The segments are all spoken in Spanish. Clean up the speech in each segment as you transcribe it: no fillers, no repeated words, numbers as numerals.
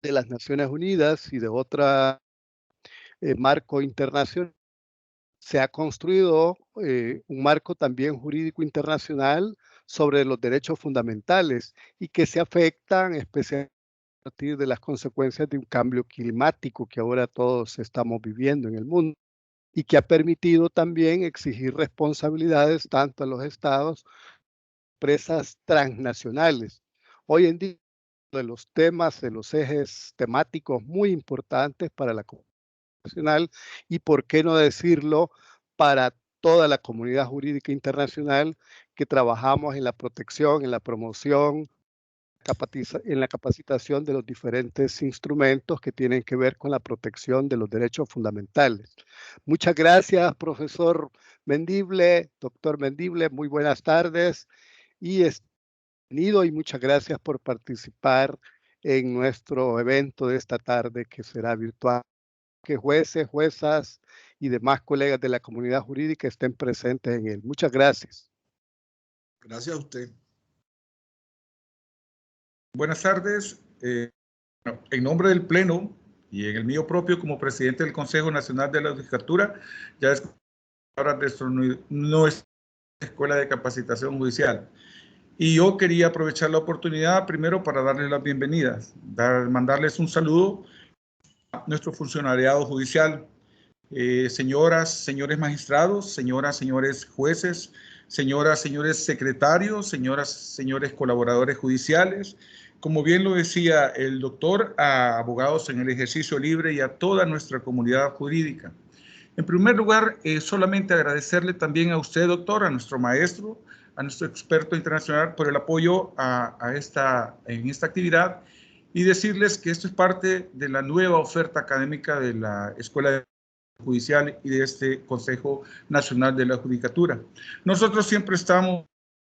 de las Naciones Unidas y de otro marco internacional, se ha construido un marco también jurídico internacional sobre los derechos fundamentales y que se afectan especialmente a partir de las consecuencias de un cambio climático que ahora todos estamos viviendo en el mundo y que ha permitido también exigir responsabilidades tanto a los estados, empresas transnacionales. Hoy en día, de los temas, de los ejes temáticos muy importantes para la comunidad nacional y, por qué no decirlo, para toda la comunidad jurídica internacional que trabajamos en la protección, en la promoción, en la capacitación de los diferentes instrumentos que tienen que ver con la protección de los derechos fundamentales. Muchas gracias, profesor Mendible, doctor Mendible, muy buenas tardes y bienvenido y muchas gracias por participar en nuestro evento de esta tarde que será virtual. Que jueces, juezas y demás colegas de la comunidad jurídica estén presentes en él. Muchas gracias. Gracias a usted. Buenas tardes. En nombre del Pleno y en el mío propio como presidente del Consejo Nacional de la Judicatura, ya es ahora de nuestra Escuela de Capacitación Judicial. Y yo quería aprovechar la oportunidad primero para darles las bienvenidas, mandarles un saludo a nuestro funcionariado judicial, señoras, señores magistrados, señoras, señores jueces, señoras, señores secretarios, señoras, señores colaboradores judiciales, como bien lo decía el doctor, a abogados en el ejercicio libre y a toda nuestra comunidad jurídica. En primer lugar, solamente agradecerle también a usted, doctor, a nuestro maestro, a nuestro experto internacional por el apoyo en esta actividad y decirles que esto es parte de la nueva oferta académica de la Escuela Judicial y de este Consejo Nacional de la Judicatura. Nosotros siempre estamos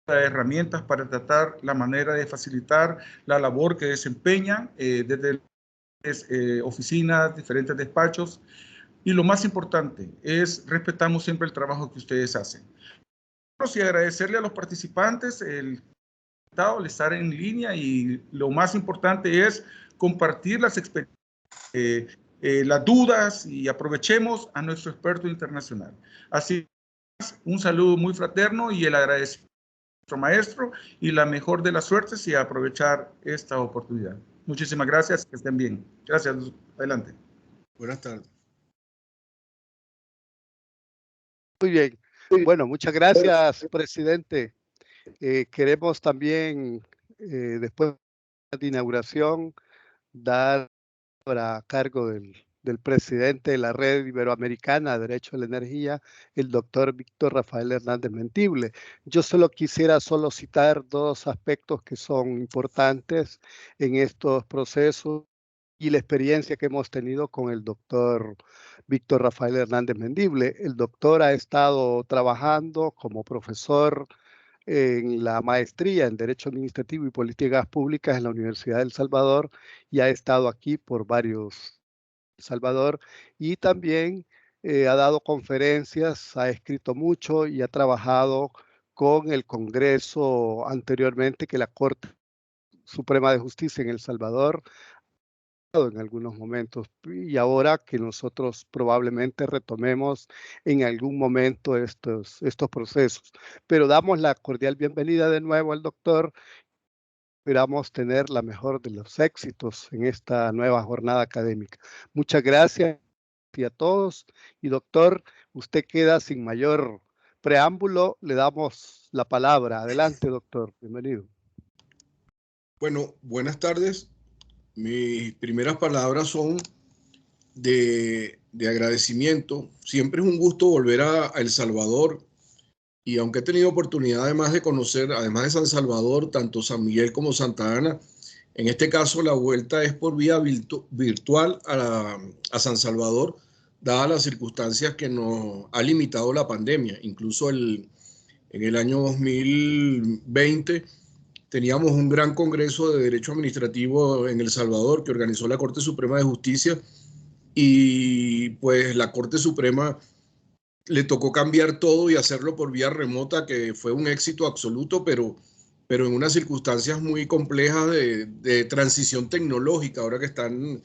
herramientas para tratar la manera de facilitar la labor que desempeñan desde oficinas, diferentes despachos, y lo más importante es respetamos siempre el trabajo que ustedes hacen. Y agradecerle a los participantes el estar en línea y lo más importante es compartir las experiencias, las dudas y aprovechemos a nuestro experto internacional. Así un saludo muy fraterno y el agradecimiento a nuestro maestro y la mejor de las suertes y aprovechar esta oportunidad. Muchísimas gracias, que estén bien. Gracias, adelante. Buenas tardes. Muy bien. Bueno, muchas gracias, presidente. Queremos también, después de la inauguración, dar a cargo del presidente de la Red Iberoamericana de Derecho a la Energía, el doctor Víctor Rafael Hernández Mendible. Yo solo quisiera citar dos aspectos que son importantes en estos procesos y la experiencia que hemos tenido con el doctor Víctor Rafael Hernández Mendible. El doctor ha estado trabajando como profesor en la maestría en Derecho Administrativo y Políticas Públicas en la Universidad de El Salvador y ha estado aquí por varios El Salvador y también ha dado conferencias, ha escrito mucho y ha trabajado con el Congreso anteriormente que la Corte Suprema de Justicia en El Salvador en algunos momentos y ahora que nosotros probablemente retomemos en algún momento estos procesos. Pero damos la cordial bienvenida de nuevo al doctor. Esperamos tener la mejor de los éxitos en esta nueva jornada académica. Muchas gracias a todos y doctor, usted queda sin mayor preámbulo, le damos la palabra. Adelante, doctor. Bienvenido. Bueno, buenas tardes. Mis primeras palabras son de agradecimiento. Siempre es un gusto volver a El Salvador y aunque he tenido oportunidad además de conocer, además de San Salvador, tanto San Miguel como Santa Ana, en este caso la vuelta es por vía virtual a San Salvador, dadas las circunstancias que nos ha limitado la pandemia. Incluso en el año 2020 teníamos un gran congreso de Derecho Administrativo en El Salvador que organizó la Corte Suprema de Justicia y pues la Corte Suprema le tocó cambiar todo y hacerlo por vía remota, que fue un éxito absoluto, pero pero en unas circunstancias muy complejas de transición tecnológica, ahora que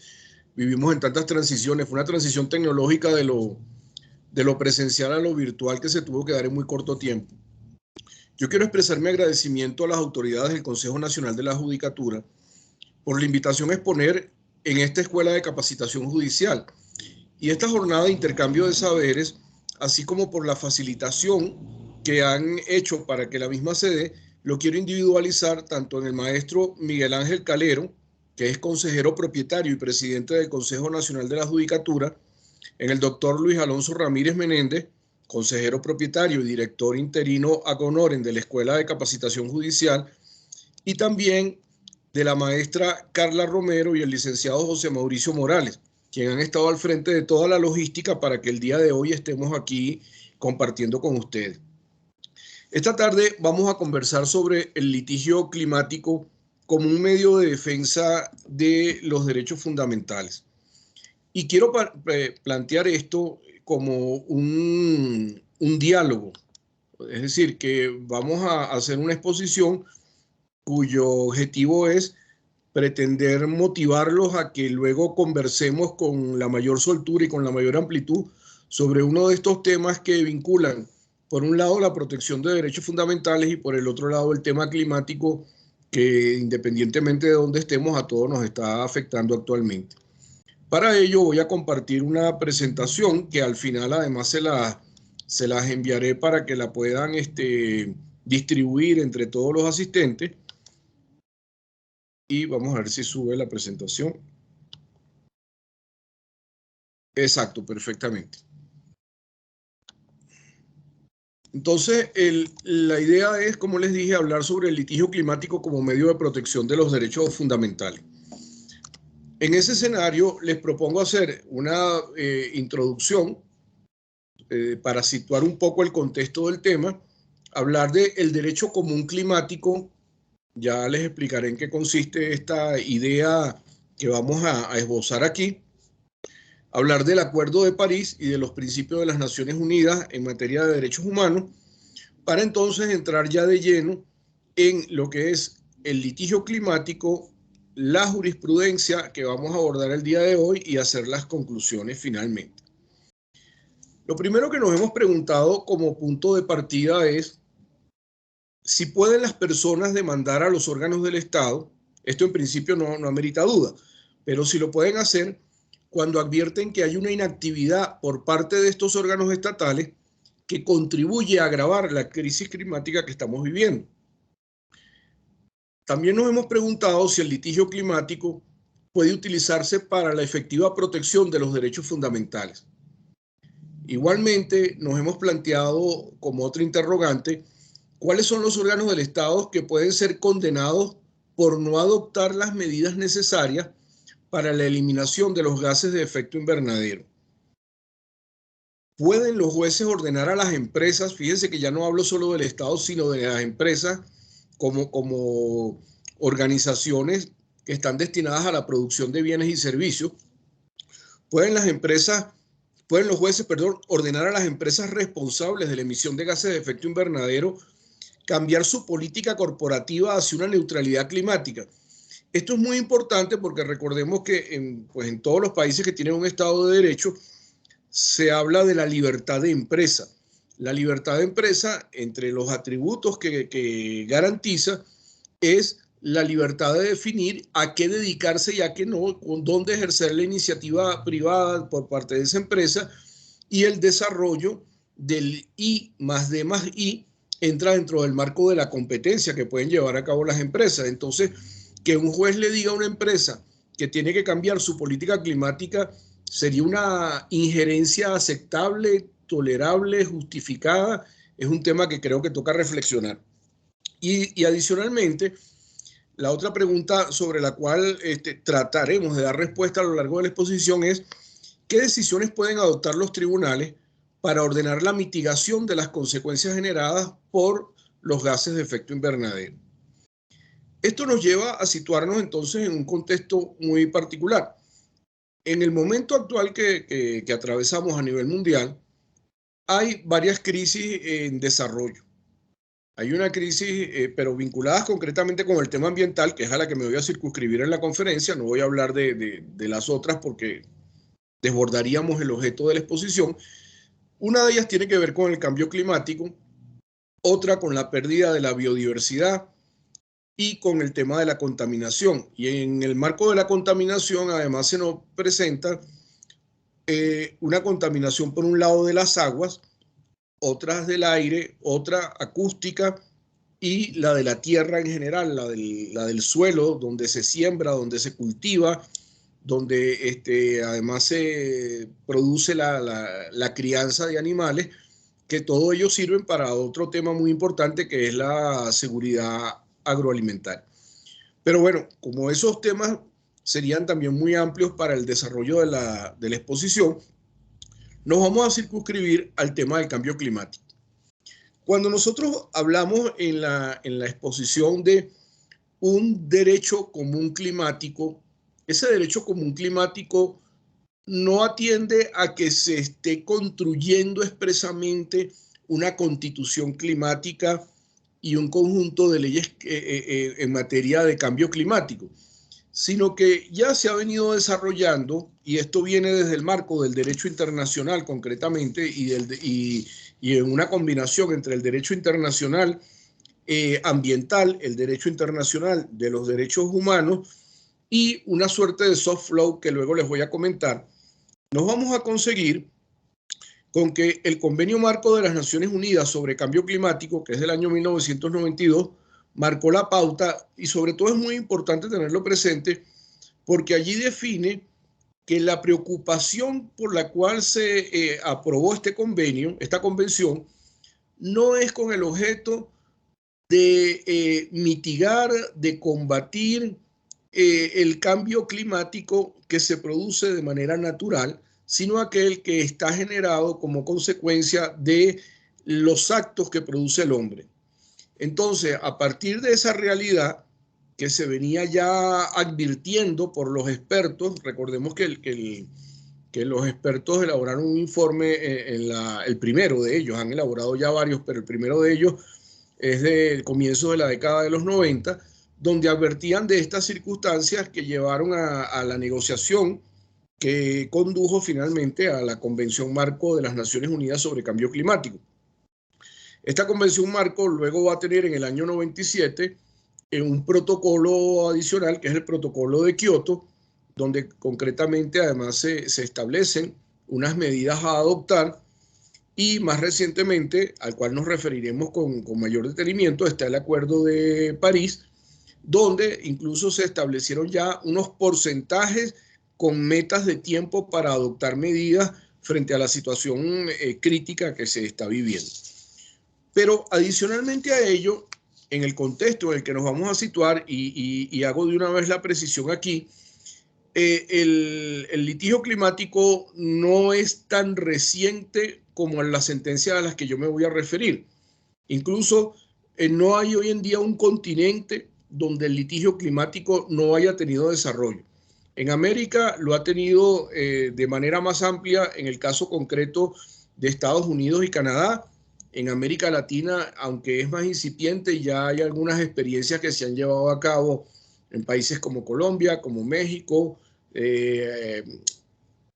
vivimos en tantas transiciones. Fue una transición tecnológica de lo presencial a lo virtual que se tuvo que dar en muy corto tiempo. Yo quiero expresar mi agradecimiento a las autoridades del Consejo Nacional de la Judicatura por la invitación a exponer en esta Escuela de Capacitación Judicial y esta jornada de intercambio de saberes, así como por la facilitación que han hecho para que la misma se dé. Lo quiero individualizar tanto en el maestro Miguel Ángel Calero, que es consejero propietario y presidente del Consejo Nacional de la Judicatura, en el doctor Luis Alonso Ramírez Menéndez, consejero propietario y director interino ad honorem de la Escuela de Capacitación Judicial, y también de la maestra Carla Romero y el licenciado José Mauricio Morales, quien han estado al frente de toda la logística para que el día de hoy estemos aquí compartiendo con ustedes. Esta tarde vamos a conversar sobre el litigio climático como un medio de defensa de los derechos fundamentales. Y quiero plantear esto como un diálogo, es decir, que vamos a hacer una exposición cuyo objetivo es pretender motivarlos a que luego conversemos con la mayor soltura y con la mayor amplitud sobre uno de estos temas que vinculan, por un lado, la protección de derechos fundamentales y por el otro lado, el tema climático que, independientemente de dónde estemos, a todos nos está afectando actualmente. Para ello voy a compartir una presentación que al final además se las enviaré para que la puedan distribuir entre todos los asistentes. Y vamos a ver si sube la presentación. Exacto, perfectamente. Entonces, la idea es, como les dije, hablar sobre el litigio climático como medio de protección de los derechos fundamentales. En ese escenario, les propongo hacer una introducción para situar un poco el contexto del tema, hablar del derecho común climático. Ya les explicaré en qué consiste esta idea que vamos a esbozar aquí. Hablar del Acuerdo de París y de los principios de las Naciones Unidas en materia de derechos humanos, para entonces entrar ya de lleno en lo que es el litigio climático, la jurisprudencia que vamos a abordar el día de hoy y hacer las conclusiones finalmente. Lo primero que nos hemos preguntado como punto de partida es si pueden las personas demandar a los órganos del Estado. Esto en principio no amerita duda, pero si lo pueden hacer cuando advierten que hay una inactividad por parte de estos órganos estatales que contribuye a agravar la crisis climática que estamos viviendo. También nos hemos preguntado si el litigio climático puede utilizarse para la efectiva protección de los derechos fundamentales. Igualmente, nos hemos planteado como otra interrogante, ¿cuáles son los órganos del Estado que pueden ser condenados por no adoptar las medidas necesarias para la eliminación de los gases de efecto invernadero? ¿Pueden los jueces ordenar a las empresas? Fíjense que ya no hablo solo del Estado, sino de las empresas como organizaciones que están destinadas a la producción de bienes y servicios. ¿Pueden los jueces, ordenar a las empresas responsables de la emisión de gases de efecto invernadero cambiar su política corporativa hacia una neutralidad climática? Esto es muy importante porque recordemos que en todos los países que tienen un Estado de Derecho se habla de la libertad de empresa. La libertad de empresa, entre los atributos que garantiza, es la libertad de definir a qué dedicarse y a qué no, con dónde ejercer la iniciativa privada por parte de esa empresa, y el desarrollo del I+D+I entra dentro del marco de la competencia que pueden llevar a cabo las empresas. Entonces, que un juez le diga a una empresa que tiene que cambiar su política climática sería una injerencia aceptable, tolerable, justificada. Es un tema que creo que toca reflexionar. Y adicionalmente, la otra pregunta sobre la cual trataremos de dar respuesta a lo largo de la exposición es ¿qué decisiones pueden adoptar los tribunales para ordenar la mitigación de las consecuencias generadas por los gases de efecto invernadero? Esto nos lleva a situarnos entonces en un contexto muy particular. En el momento actual que atravesamos a nivel mundial, hay varias crisis en desarrollo. Hay una crisis, pero vinculadas concretamente con el tema ambiental, que es a la que me voy a circunscribir en la conferencia. No voy a hablar de las otras porque desbordaríamos el objeto de la exposición. Una de ellas tiene que ver con el cambio climático, otra con la pérdida de la biodiversidad y con el tema de la contaminación. Y en el marco de la contaminación, además, se nos presenta una contaminación por un lado de las aguas, otras del aire, otra acústica y la de la tierra en general, la del suelo, donde se siembra, donde se cultiva, donde además se produce la crianza de animales, que todo ello sirven para otro tema muy importante que es la seguridad agroalimentaria. Pero bueno, como esos temas serían también muy amplios para el desarrollo de la exposición, nos vamos a circunscribir al tema del cambio climático. Cuando nosotros hablamos en la exposición de un derecho común climático, ese derecho común climático no atiende a que se esté construyendo expresamente una constitución climática y un conjunto de leyes en materia de cambio climático, sino que ya se ha venido desarrollando, y esto viene desde el marco del derecho internacional concretamente, y en una combinación entre el derecho internacional ambiental, el derecho internacional de los derechos humanos y una suerte de soft law que luego les voy a comentar. Nos vamos a conseguir con que el Convenio Marco de las Naciones Unidas sobre Cambio Climático, que es del año 1992, marcó la pauta, y sobre todo es muy importante tenerlo presente porque allí define que la preocupación por la cual se aprobó este convenio, esta convención, no es con el objeto de mitigar, de combatir el cambio climático que se produce de manera natural, sino aquel que está generado como consecuencia de los actos que produce el hombre. Entonces, a partir de esa realidad que se venía ya advirtiendo por los expertos, recordemos que los expertos elaboraron un informe, el primero de ellos, han elaborado ya varios, pero el primero de ellos es del comienzo de la década de los 90, donde advertían de estas circunstancias que llevaron a la negociación que condujo finalmente a la Convención Marco de las Naciones Unidas sobre Cambio Climático. Esta Convención Marco luego va a tener en el año 97 un protocolo adicional, que es el Protocolo de Kioto, donde concretamente además se establecen unas medidas a adoptar, y más recientemente, al cual nos referiremos con mayor detenimiento, está el Acuerdo de París, donde incluso se establecieron ya unos porcentajes con metas de tiempo para adoptar medidas frente a la situación crítica que se está viviendo. Pero adicionalmente a ello, en el contexto en el que nos vamos a situar, y hago de una vez la precisión aquí, el litigio climático no es tan reciente como en las sentencias a las que yo me voy a referir. Incluso no hay hoy en día un continente donde el litigio climático no haya tenido desarrollo. En América lo ha tenido de manera más amplia en el caso concreto de Estados Unidos y Canadá. En América Latina, aunque es más incipiente, ya hay algunas experiencias que se han llevado a cabo en países como Colombia, como México,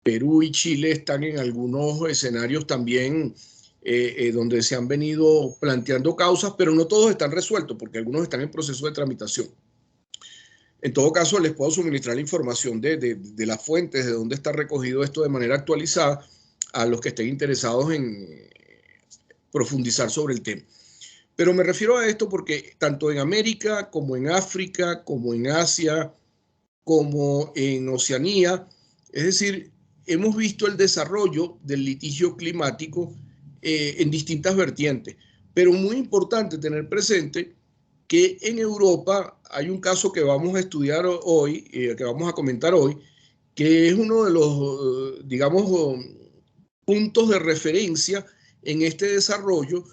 Perú y Chile están en algunos escenarios también donde se han venido planteando causas, pero no todos están resueltos porque algunos están en proceso de tramitación. En todo caso, les puedo suministrar la información de las fuentes, de dónde está recogido esto de manera actualizada a los que estén interesados en profundizar sobre el tema. Pero me refiero a esto porque tanto en América como en África, como en Asia, como en Oceanía, es decir, hemos visto el desarrollo del litigio climático en distintas vertientes. Pero muy importante tener presente que en Europa hay un caso que vamos a estudiar hoy, que vamos a comentar hoy, que es uno de los, digamos, puntos de referencia en este desarrollo,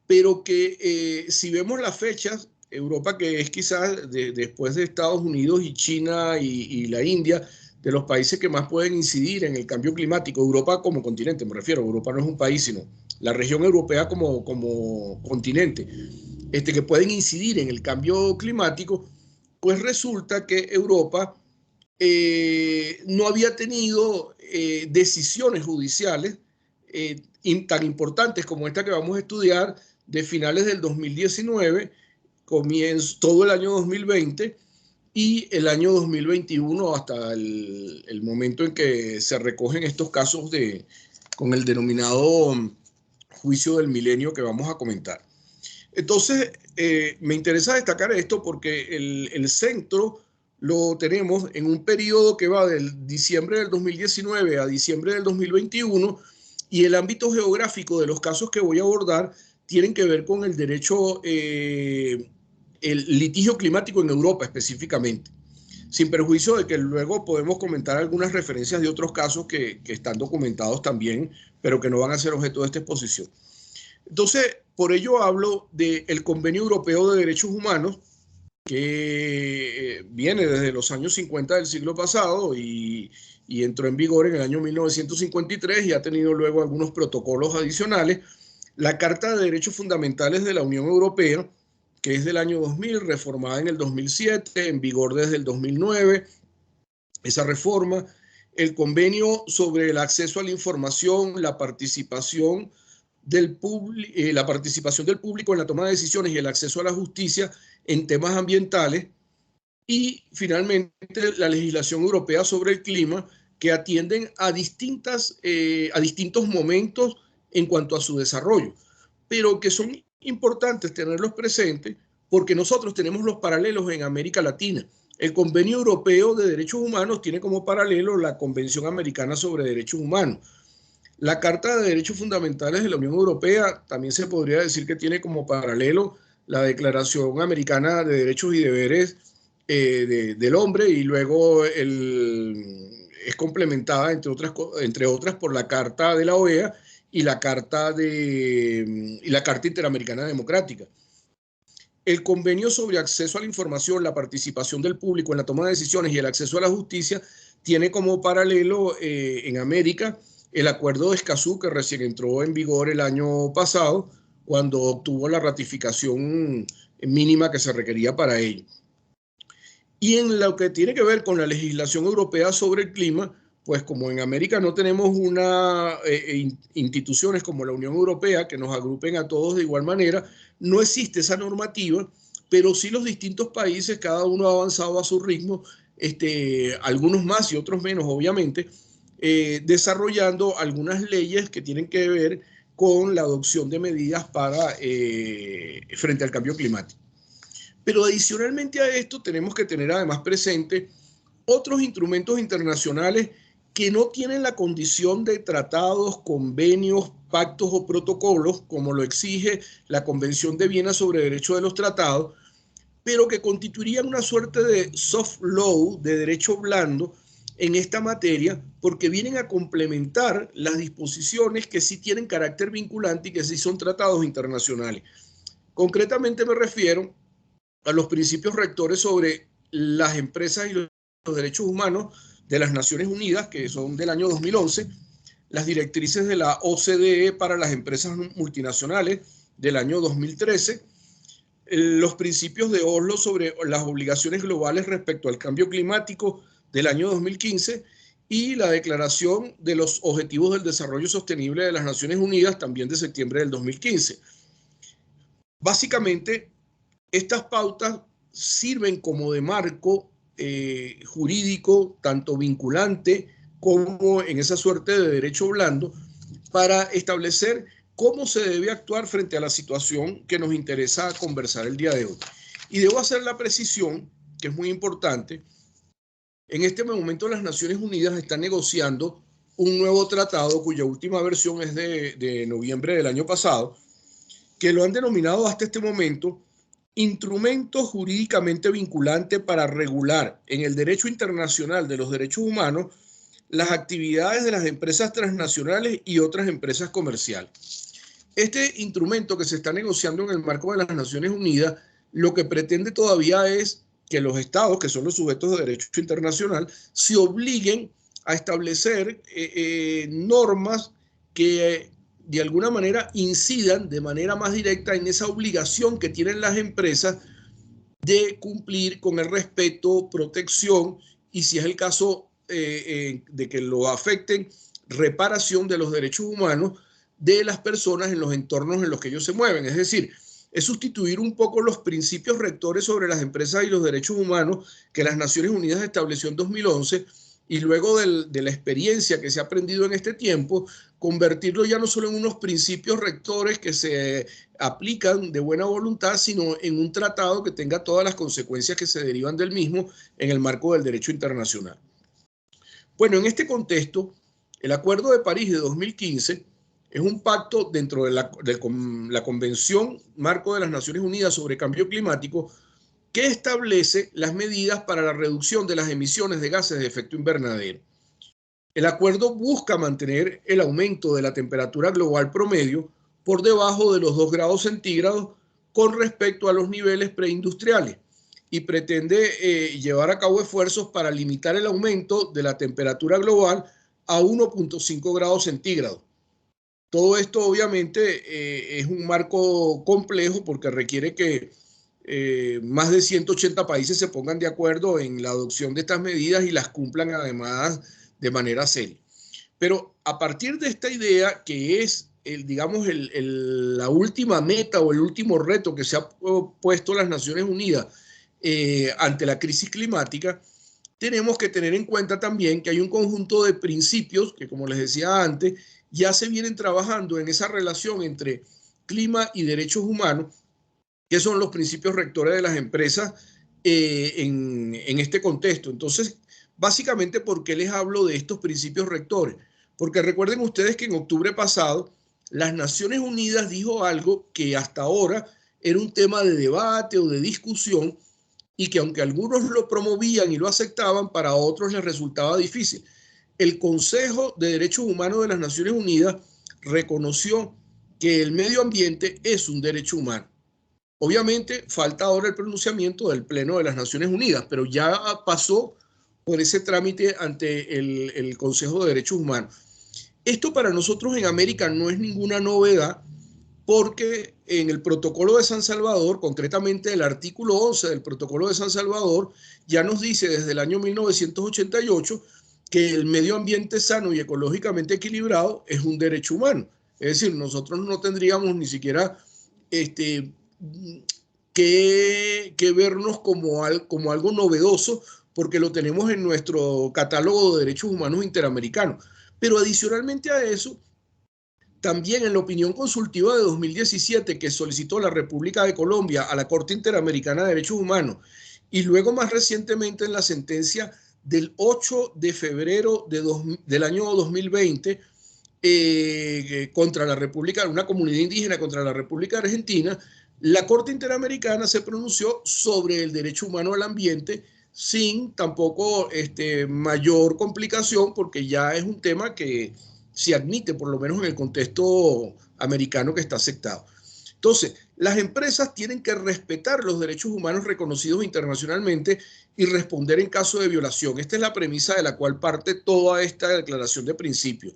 pero que si vemos las fechas, Europa, que es quizás después de Estados Unidos y China y la India, de los países que más pueden incidir en el cambio climático, Europa como continente, me refiero, Europa no es un país, sino la región europea como continente. que pueden incidir en el cambio climático, pues resulta que Europa no había tenido decisiones judiciales tan importantes como esta que vamos a estudiar de finales del 2019, todo el año 2020 y el año 2021 hasta el momento en que se recogen estos casos con el denominado juicio del milenio que vamos a comentar. Entonces, me interesa destacar esto porque el centro lo tenemos en un periodo que va del diciembre del 2019 a diciembre del 2021 y el ámbito geográfico de los casos que voy a abordar tienen que ver con el derecho, el litigio climático en Europa específicamente, sin perjuicio de que luego podemos comentar algunas referencias de otros casos que están documentados también, pero que no van a ser objeto de esta exposición. Entonces, por ello hablo del Convenio Europeo de Derechos Humanos, que viene desde los años 50 del siglo pasado y entró en vigor en el año 1953 y ha tenido luego algunos protocolos adicionales. La Carta de Derechos Fundamentales de la Unión Europea, que es del año 2000, reformada en el 2007, en vigor desde el 2009, esa reforma. El Convenio sobre el acceso a la información, la participación del público en la toma de decisiones y el acceso a la justicia en temas ambientales, y finalmente la legislación europea sobre el clima, que atienden a distintos momentos en cuanto a su desarrollo, pero que son importantes tenerlos presentes porque nosotros tenemos los paralelos en América Latina. El Convenio Europeo de Derechos Humanos tiene como paralelo la Convención Americana sobre Derechos Humanos. La Carta de Derechos Fundamentales de la Unión Europea también se podría decir que tiene como paralelo la Declaración Americana de Derechos y Deberes del Hombre, y luego es complementada, entre otras, por la Carta de la OEA y la Carta Interamericana Democrática. El Convenio sobre Acceso a la Información, la participación del público en la toma de decisiones y el acceso a la justicia tiene como paralelo en América el Acuerdo de Escazú, que recién entró en vigor el año pasado, cuando obtuvo la ratificación mínima que se requería para ello. Y en lo que tiene que ver con la legislación europea sobre el clima, pues como en América no tenemos instituciones como la Unión Europea que nos agrupen a todos de igual manera, no existe esa normativa, pero sí los distintos países, cada uno ha avanzado a su ritmo, algunos más y otros menos, obviamente, desarrollando algunas leyes que tienen que ver con la adopción de medidas frente al cambio climático. Pero adicionalmente a esto tenemos que tener además presente otros instrumentos internacionales que no tienen la condición de tratados, convenios, pactos o protocolos, como lo exige la Convención de Viena sobre Derecho de los Tratados, pero que constituirían una suerte de soft law, de derecho blando, en esta materia, porque vienen a complementar las disposiciones que sí tienen carácter vinculante y que sí son tratados internacionales. Concretamente me refiero a los principios rectores sobre las empresas y los derechos humanos de las Naciones Unidas, que son del año 2011, las directrices de la OCDE para las empresas multinacionales del año 2013, los principios de Oslo sobre las obligaciones globales respecto al cambio climático del año 2015 y la Declaración de los Objetivos del Desarrollo Sostenible de las Naciones Unidas, también de septiembre del 2015. Básicamente, estas pautas sirven como de marco jurídico, tanto vinculante como en esa suerte de derecho blando, para establecer cómo se debe actuar frente a la situación que nos interesa conversar el día de hoy. Y debo hacer la precisión, que es muy importante. En este momento las Naciones Unidas están negociando un nuevo tratado cuya última versión es de noviembre del año pasado, que lo han denominado hasta este momento instrumento jurídicamente vinculante para regular en el derecho internacional de los derechos humanos las actividades de las empresas transnacionales y otras empresas comerciales. Este instrumento que se está negociando en el marco de las Naciones Unidas, lo que pretende todavía es que los estados, que son los sujetos de derecho internacional, se obliguen a establecer normas que de alguna manera incidan de manera más directa en esa obligación que tienen las empresas de cumplir con el respeto, protección y, si es el caso de que lo afecten, reparación de los derechos humanos de las personas en los entornos en los que ellos se mueven. Es decir, es sustituir un poco los principios rectores sobre las empresas y los derechos humanos que las Naciones Unidas estableció en 2011 y luego de la experiencia que se ha aprendido en este tiempo, convertirlo ya no solo en unos principios rectores que se aplican de buena voluntad, sino en un tratado que tenga todas las consecuencias que se derivan del mismo en el marco del derecho internacional. Bueno, en este contexto, el Acuerdo de París de 2015 es un pacto dentro de la Convención Marco de las Naciones Unidas sobre Cambio Climático que establece las medidas para la reducción de las emisiones de gases de efecto invernadero. El acuerdo busca mantener el aumento de la temperatura global promedio por debajo de los 2 grados centígrados con respecto a los niveles preindustriales y pretende llevar a cabo esfuerzos para limitar el aumento de la temperatura global a 1.5 grados centígrados. Todo esto obviamente es un marco complejo porque requiere que más de 180 países se pongan de acuerdo en la adopción de estas medidas y las cumplan además de manera seria. Pero a partir de esta idea, que es, digamos, la última meta o el último reto que se ha puesto las Naciones Unidas ante la crisis climática, tenemos que tener en cuenta también que hay un conjunto de principios que, como les decía antes, ya se vienen trabajando en esa relación entre clima y derechos humanos, que son los principios rectores de las empresas en este contexto. Entonces, básicamente, ¿por qué les hablo de estos principios rectores? Porque recuerden ustedes que en octubre pasado las Naciones Unidas dijo algo que hasta ahora era un tema de debate o de discusión y que aunque algunos lo promovían y lo aceptaban, para otros les resultaba difícil. El Consejo de Derechos Humanos de las Naciones Unidas reconoció que el medio ambiente es un derecho humano. Obviamente falta ahora el pronunciamiento del Pleno de las Naciones Unidas, pero ya pasó por ese trámite ante el Consejo de Derechos Humanos. Esto para nosotros en América no es ninguna novedad porque en el Protocolo de San Salvador, concretamente el artículo 11 del Protocolo de San Salvador, ya nos dice desde el año 1988 que el medio ambiente sano y ecológicamente equilibrado es un derecho humano. Es decir, nosotros no tendríamos ni siquiera que vernos como algo novedoso porque lo tenemos en nuestro catálogo de derechos humanos interamericanos. Pero adicionalmente a eso, también en la opinión consultiva de 2017 que solicitó la República de Colombia a la Corte Interamericana de Derechos Humanos y luego más recientemente en la sentencia del 8 de febrero del año 2020 contra la República, una comunidad indígena contra la República Argentina, la Corte Interamericana se pronunció sobre el derecho humano al ambiente sin tampoco mayor complicación porque ya es un tema que se admite, por lo menos en el contexto americano que está aceptado. Entonces, las empresas tienen que respetar los derechos humanos reconocidos internacionalmente y responder en caso de violación. Esta es la premisa de la cual parte toda esta declaración de principios.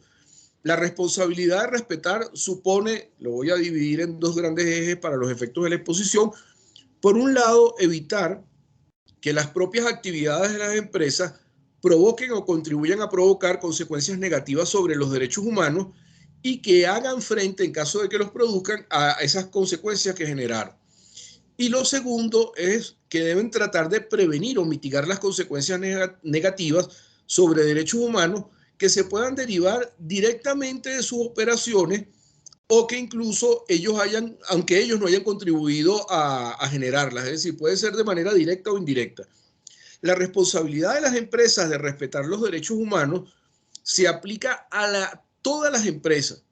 La responsabilidad de respetar supone, lo voy a dividir en 2 grandes ejes para los efectos de la exposición. Por un lado, evitar que las propias actividades de las empresas provoquen o contribuyan a provocar consecuencias negativas sobre los derechos humanos y que hagan frente, en caso de que los produzcan, a esas consecuencias que generaron. Y lo segundo es que deben tratar de prevenir o mitigar las consecuencias negativas sobre derechos humanos que se puedan derivar directamente de sus operaciones o que incluso aunque ellos no hayan contribuido a generarlas, es decir, puede ser de manera directa o indirecta. La responsabilidad de las empresas de respetar los derechos humanos se aplica a todas las empresas.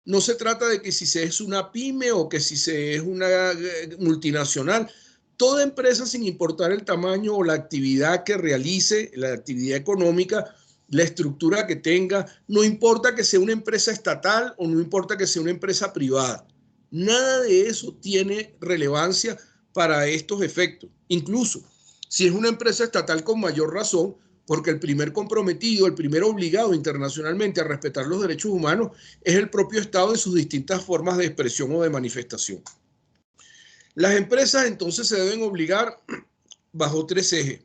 No se trata de que si se es una pyme o que si se es una multinacional. Toda empresa, sin importar el tamaño o la actividad que realice, la actividad económica, la estructura que tenga, no importa que sea una empresa estatal o no importa que sea una empresa privada. Nada de eso tiene relevancia para estos efectos. Incluso, si es una empresa estatal, con mayor razón, porque el primer comprometido, el primer obligado internacionalmente a respetar los derechos humanos es el propio Estado en sus distintas formas de expresión o de manifestación. Las empresas entonces se deben obligar bajo 3 ejes.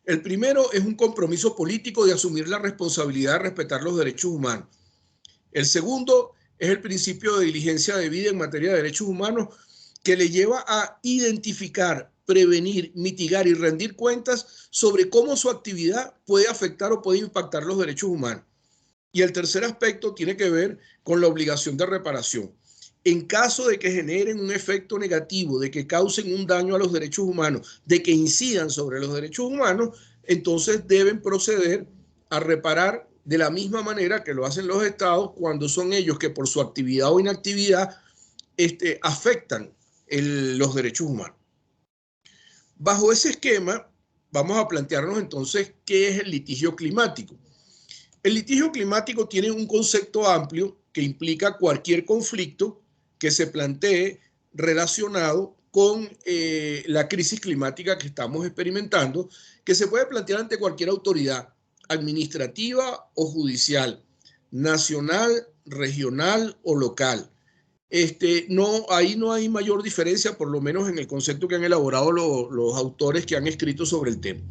El primero es un compromiso político de asumir la responsabilidad de respetar los derechos humanos. El segundo es el principio de diligencia debida en materia de derechos humanos, que le lleva a identificar, prevenir, mitigar y rendir cuentas sobre cómo su actividad puede afectar o puede impactar los derechos humanos. Y el tercer aspecto tiene que ver con la obligación de reparación. En caso de que generen un efecto negativo, de que causen un daño a los derechos humanos, de que incidan sobre los derechos humanos, entonces deben proceder a reparar de la misma manera que lo hacen los estados cuando son ellos que por su actividad o inactividad afectan los derechos humanos. Bajo ese esquema, vamos a plantearnos entonces qué es el litigio climático. El litigio climático tiene un concepto amplio que implica cualquier conflicto que se plantee relacionado con la crisis climática que estamos experimentando, que se puede plantear ante cualquier autoridad administrativa o judicial, nacional, regional o local. Ahí no hay mayor diferencia, por lo menos en el concepto que han elaborado los autores que han escrito sobre el tema.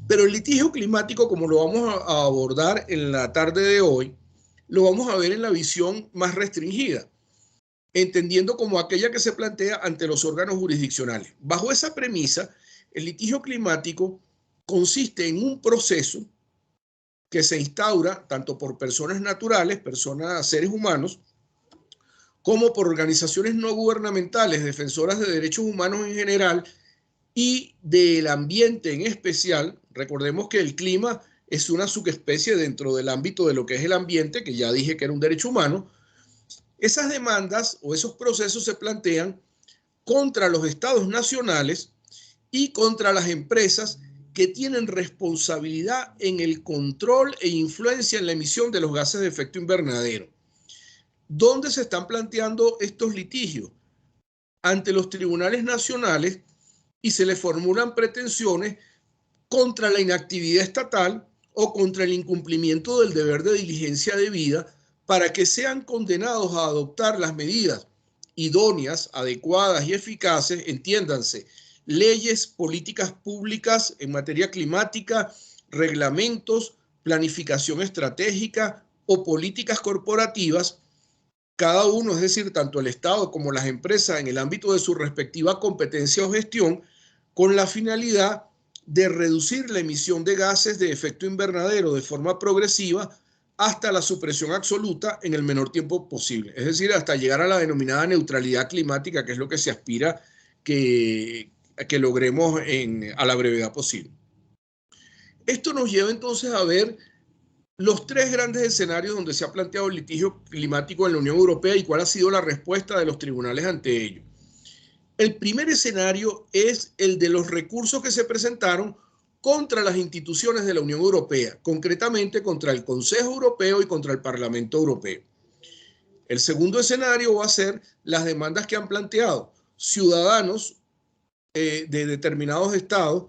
Pero el litigio climático, como lo vamos a abordar en la tarde de hoy, lo vamos a ver en la visión más restringida, entendiendo como aquella que se plantea ante los órganos jurisdiccionales. Bajo esa premisa, el litigio climático consiste en un proceso que se instaura tanto por personas naturales, seres humanos, como por organizaciones no gubernamentales, defensoras de derechos humanos en general y del ambiente en especial. Recordemos que el clima es una subespecie dentro del ámbito de lo que es el ambiente, que ya dije que era un derecho humano. Esas demandas o esos procesos se plantean contra los estados nacionales y contra las empresas que tienen responsabilidad en el control e influencia en la emisión de los gases de efecto invernadero. ¿Dónde se están planteando estos litigios? Ante los tribunales nacionales, y se le formulan pretensiones contra la inactividad estatal o contra el incumplimiento del deber de diligencia debida para que sean condenados a adoptar las medidas idóneas, adecuadas y eficaces, entiéndanse, leyes, políticas públicas en materia climática, reglamentos, planificación estratégica o políticas corporativas, cada uno, es decir, tanto el Estado como las empresas en el ámbito de su respectiva competencia o gestión, con la finalidad de reducir la emisión de gases de efecto invernadero de forma progresiva hasta la supresión absoluta en el menor tiempo posible. Es decir, hasta llegar a la denominada neutralidad climática, que es lo que se aspira que logremos a la brevedad posible. Esto nos lleva entonces a ver los 3 grandes escenarios donde se ha planteado el litigio climático en la Unión Europea y cuál ha sido la respuesta de los tribunales ante ello. El primer escenario es el de los recursos que se presentaron contra las instituciones de la Unión Europea, concretamente contra el Consejo Europeo y contra el Parlamento Europeo. El segundo escenario va a ser las demandas que han planteado ciudadanos de determinados estados,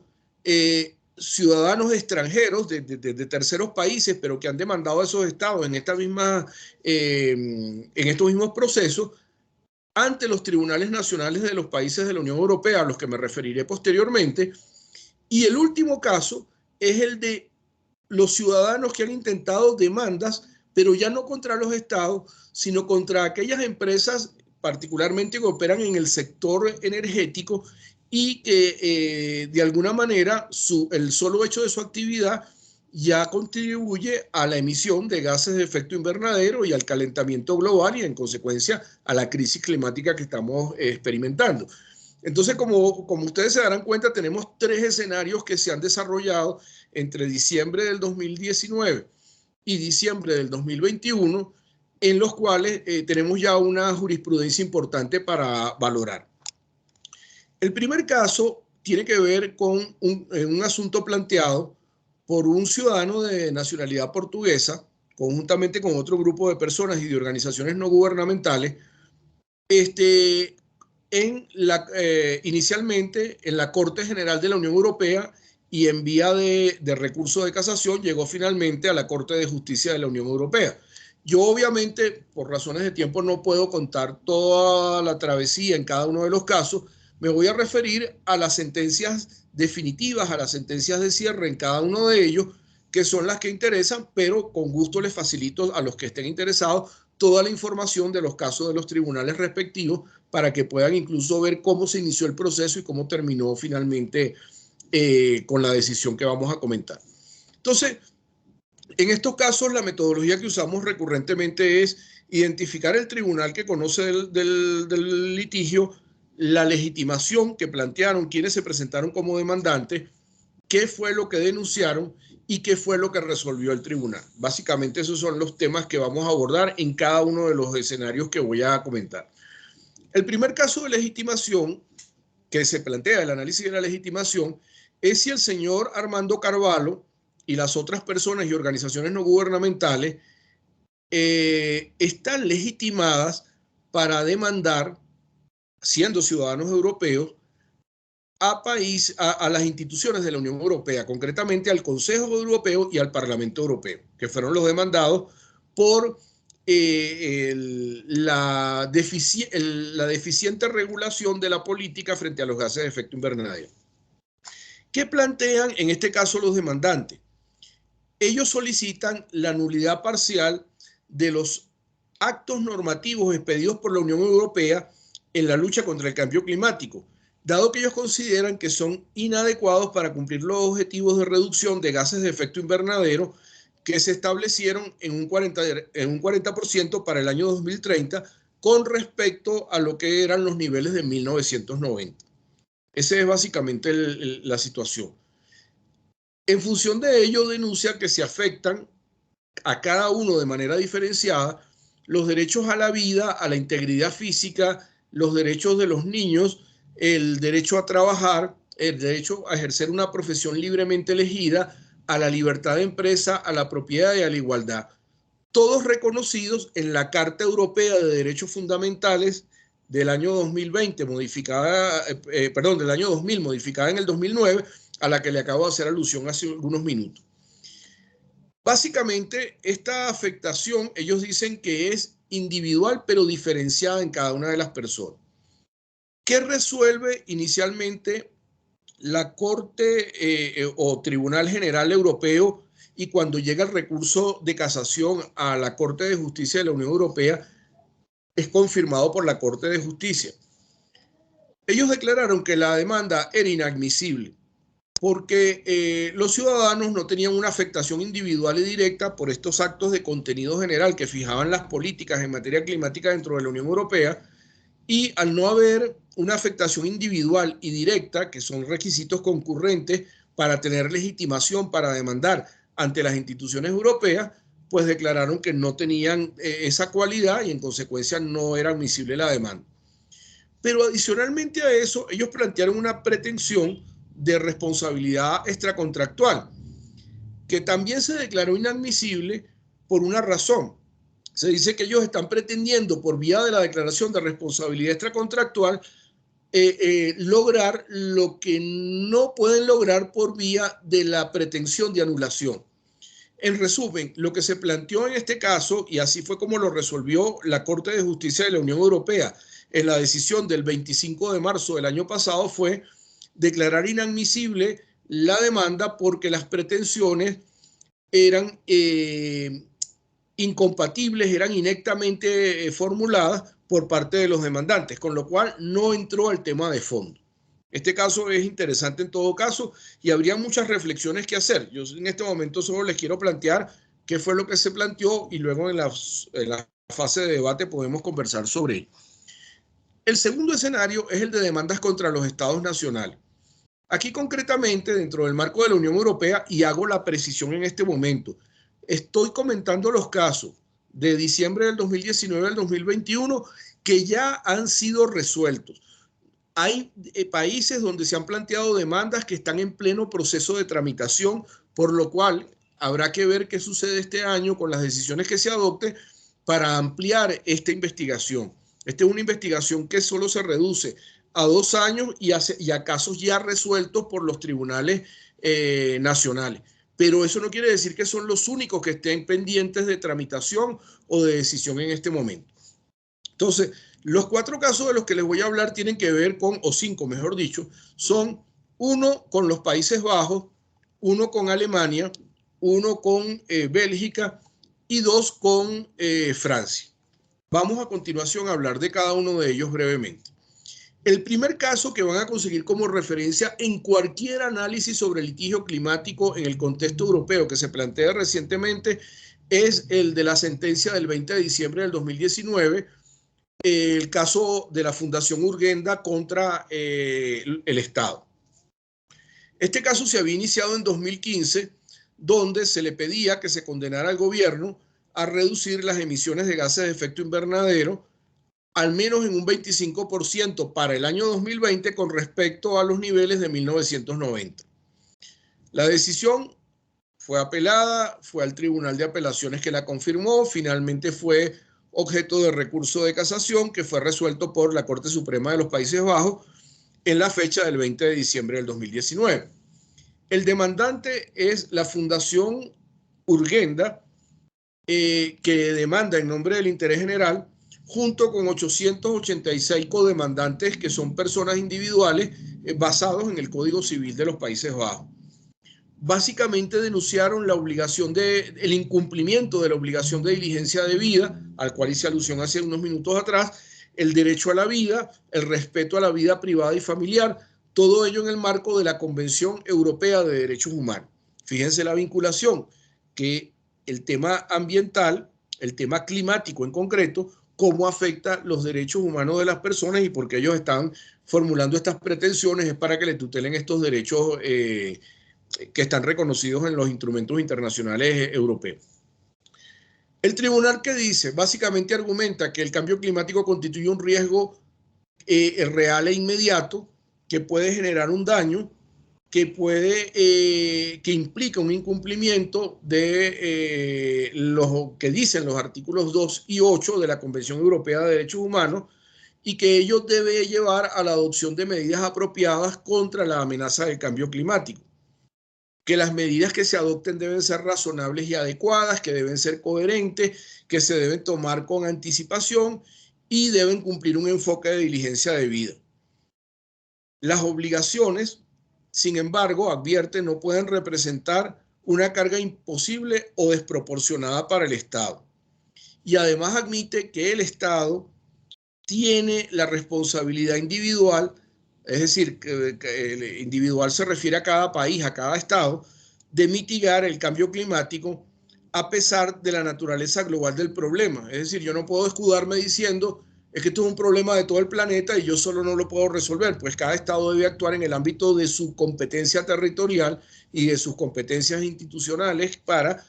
ciudadanos extranjeros de terceros países, pero que han demandado a esos estados en estos mismos procesos ante los tribunales nacionales de los países de la Unión Europea, a los que me referiré posteriormente. Y el último caso es el de los ciudadanos que han intentado demandas, pero ya no contra los estados, sino contra aquellas empresas particularmente que operan en el sector energético y que de alguna manera el solo hecho de su actividad ya contribuye a la emisión de gases de efecto invernadero y al calentamiento global y en consecuencia a la crisis climática que estamos experimentando. Entonces, como ustedes se darán cuenta, tenemos 3 escenarios que se han desarrollado entre diciembre del 2019 y diciembre del 2021, en los cuales tenemos ya una jurisprudencia importante para valorar. El primer caso tiene que ver con un asunto planteado por un ciudadano de nacionalidad portuguesa, conjuntamente con otro grupo de personas y de organizaciones no gubernamentales, inicialmente en la Corte General de la Unión Europea y en vía de recurso de casación llegó finalmente a la Corte de Justicia de la Unión Europea. Yo obviamente, por razones de tiempo, no puedo contar toda la travesía en cada uno de los casos. Me voy a referir a las sentencias definitivas, a las sentencias de cierre en cada uno de ellos, que son las que interesan, pero con gusto les facilito a los que estén interesados toda la información de los casos de los tribunales respectivos para que puedan incluso ver cómo se inició el proceso y cómo terminó finalmente con la decisión que vamos a comentar. Entonces, en estos casos, la metodología que usamos recurrentemente es identificar el tribunal que conoce del litigio, la legitimación que plantearon, quienes se presentaron como demandantes, qué fue lo que denunciaron y qué fue lo que resolvió el tribunal. Básicamente esos son los temas que vamos a abordar en cada uno de los escenarios que voy a comentar. El primer caso de legitimación que se plantea, el análisis de la legitimación, es si el señor Armando Carvalho y las otras personas y organizaciones no gubernamentales están legitimadas para demandar, siendo ciudadanos europeos, a las instituciones de la Unión Europea, concretamente al Consejo Europeo y al Parlamento Europeo, que fueron los demandados por la deficiente regulación de la política frente a los gases de efecto invernadero. ¿Qué plantean en este caso los demandantes? Ellos solicitan la nulidad parcial de los actos normativos expedidos por la Unión Europea en la lucha contra el cambio climático, dado que ellos consideran que son inadecuados para cumplir los objetivos de reducción de gases de efecto invernadero que se establecieron en un 40% para el año 2030 con respecto a lo que eran los niveles de 1990. Esa es básicamente la situación. En función de ello, denuncia que se afectan a cada uno de manera diferenciada los derechos a la vida, a la integridad física, los derechos de los niños, el derecho a trabajar, el derecho a ejercer una profesión libremente elegida, a la libertad de empresa, a la propiedad y a la igualdad. Todos reconocidos en la Carta Europea de Derechos Fundamentales del año 2020, del año 2000, modificada en el 2009, a la que le acabo de hacer alusión hace algunos minutos. Básicamente, esta afectación, ellos dicen que es individual, pero diferenciada en cada una de las personas. ¿Qué resuelve inicialmente la Corte o Tribunal General Europeo? Y cuando llega el recurso de casación a la Corte de Justicia de la Unión Europea, es confirmado por la Corte de Justicia. Ellos declararon que la demanda era inadmisible porque los ciudadanos no tenían una afectación individual y directa por estos actos de contenido general que fijaban las políticas en materia climática dentro de la Unión Europea, y al no haber una afectación individual y directa, que son requisitos concurrentes para tener legitimación para demandar ante las instituciones europeas, pues declararon que no tenían esa cualidad y en consecuencia no era admisible la demanda. Pero adicionalmente a eso, ellos plantearon una pretensión de responsabilidad extracontractual, que también se declaró inadmisible por una razón. Se dice que ellos están pretendiendo, por vía de la declaración de responsabilidad extracontractual, lograr lo que no pueden lograr por vía de la pretensión de anulación. En resumen, lo que se planteó en este caso, y así fue como lo resolvió la Corte de Justicia de la Unión Europea en la decisión del 25 de marzo del año pasado, fue declarar inadmisible la demanda porque las pretensiones eran incompatibles, eran inectamente formuladas por parte de los demandantes, con lo cual no entró al tema de fondo. Este caso es interesante en todo caso y habría muchas reflexiones que hacer. Yo en este momento solo les quiero plantear qué fue lo que se planteó y luego en la fase de debate podemos conversar sobre ello. El segundo escenario es el de demandas contra los estados nacionales. Aquí concretamente dentro del marco de la Unión Europea, y hago la precisión en este momento, estoy comentando los casos de diciembre del 2019 al 2021 que ya han sido resueltos. Hay países donde se han planteado demandas que están en pleno proceso de tramitación, por lo cual habrá que ver qué sucede este año con las decisiones que se adopten para ampliar esta investigación. Esta es una investigación que solo se reduce a 2 años y a casos ya resueltos por los tribunales nacionales. Pero eso no quiere decir que son los únicos que estén pendientes de tramitación o de decisión en este momento. Entonces, los 4 casos de los que les voy a hablar tienen que ver con, o 5 mejor dicho, son 1 con los Países Bajos, 1 con Alemania, 1 con Bélgica y 2 con Francia. Vamos a continuación a hablar de cada uno de ellos brevemente. El primer caso que van a conseguir como referencia en cualquier análisis sobre litigio climático en el contexto europeo que se plantea recientemente es el de la sentencia del 20 de diciembre del 2019, el caso de la Fundación Urgenda contra el Estado. Este caso se había iniciado en 2015, donde se le pedía que se condenara al gobierno a reducir las emisiones de gases de efecto invernadero al menos en un 25% para el año 2020 con respecto a los niveles de 1990. La decisión fue apelada, fue al Tribunal de Apelaciones que la confirmó, finalmente fue objeto de recurso de casación que fue resuelto por la Corte Suprema de los Países Bajos en la fecha del 20 de diciembre del 2019. El demandante es la Fundación Urgenda, que demanda en nombre del interés general, junto con 886 codemandantes que son personas individuales basados en el Código Civil de los Países Bajos. Básicamente denunciaron el incumplimiento de la obligación de diligencia de vida, al cual hice alusión hace unos minutos atrás, el derecho a la vida, el respeto a la vida privada y familiar, todo ello en el marco de la Convención Europea de Derechos Humanos. Fíjense la vinculación, que el tema ambiental, el tema climático en concreto, cómo afecta los derechos humanos de las personas y por qué ellos están formulando estas pretensiones es para que le tutelen estos derechos que están reconocidos en los instrumentos internacionales europeos. El tribunal, ¿qué dice? Básicamente argumenta que el cambio climático constituye un riesgo real e inmediato que puede generar un daño, que implica un incumplimiento de lo que dicen los artículos 2 y 8 de la Convención Europea de Derechos Humanos y que ello debe llevar a la adopción de medidas apropiadas contra la amenaza del cambio climático. Que las medidas que se adopten deben ser razonables y adecuadas, que deben ser coherentes, que se deben tomar con anticipación y deben cumplir un enfoque de diligencia debida. Las obligaciones, sin embargo, advierte, no pueden representar una carga imposible o desproporcionada para el Estado. Y además admite que el Estado tiene la responsabilidad individual, es decir, que el individual se refiere a cada país, a cada Estado, de mitigar el cambio climático a pesar de la naturaleza global del problema. Es decir, yo no puedo escudarme diciendo es que esto es un problema de todo el planeta y yo solo no lo puedo resolver, pues cada Estado debe actuar en el ámbito de su competencia territorial y de sus competencias institucionales para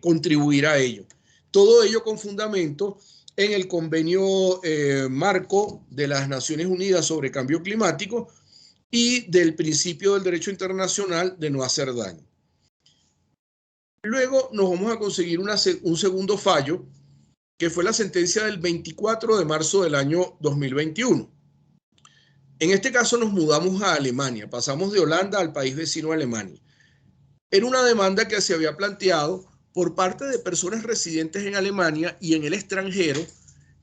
contribuir a ello. Todo ello con fundamento en el convenio marco de las Naciones Unidas sobre cambio climático y del principio del derecho internacional de no hacer daño. Luego nos vamos a conseguir un segundo fallo, que fue la sentencia del 24 de marzo del año 2021. En este caso nos mudamos a Alemania, pasamos de Holanda al país vecino Alemania. Era una demanda que se había planteado por parte de personas residentes en Alemania y en el extranjero,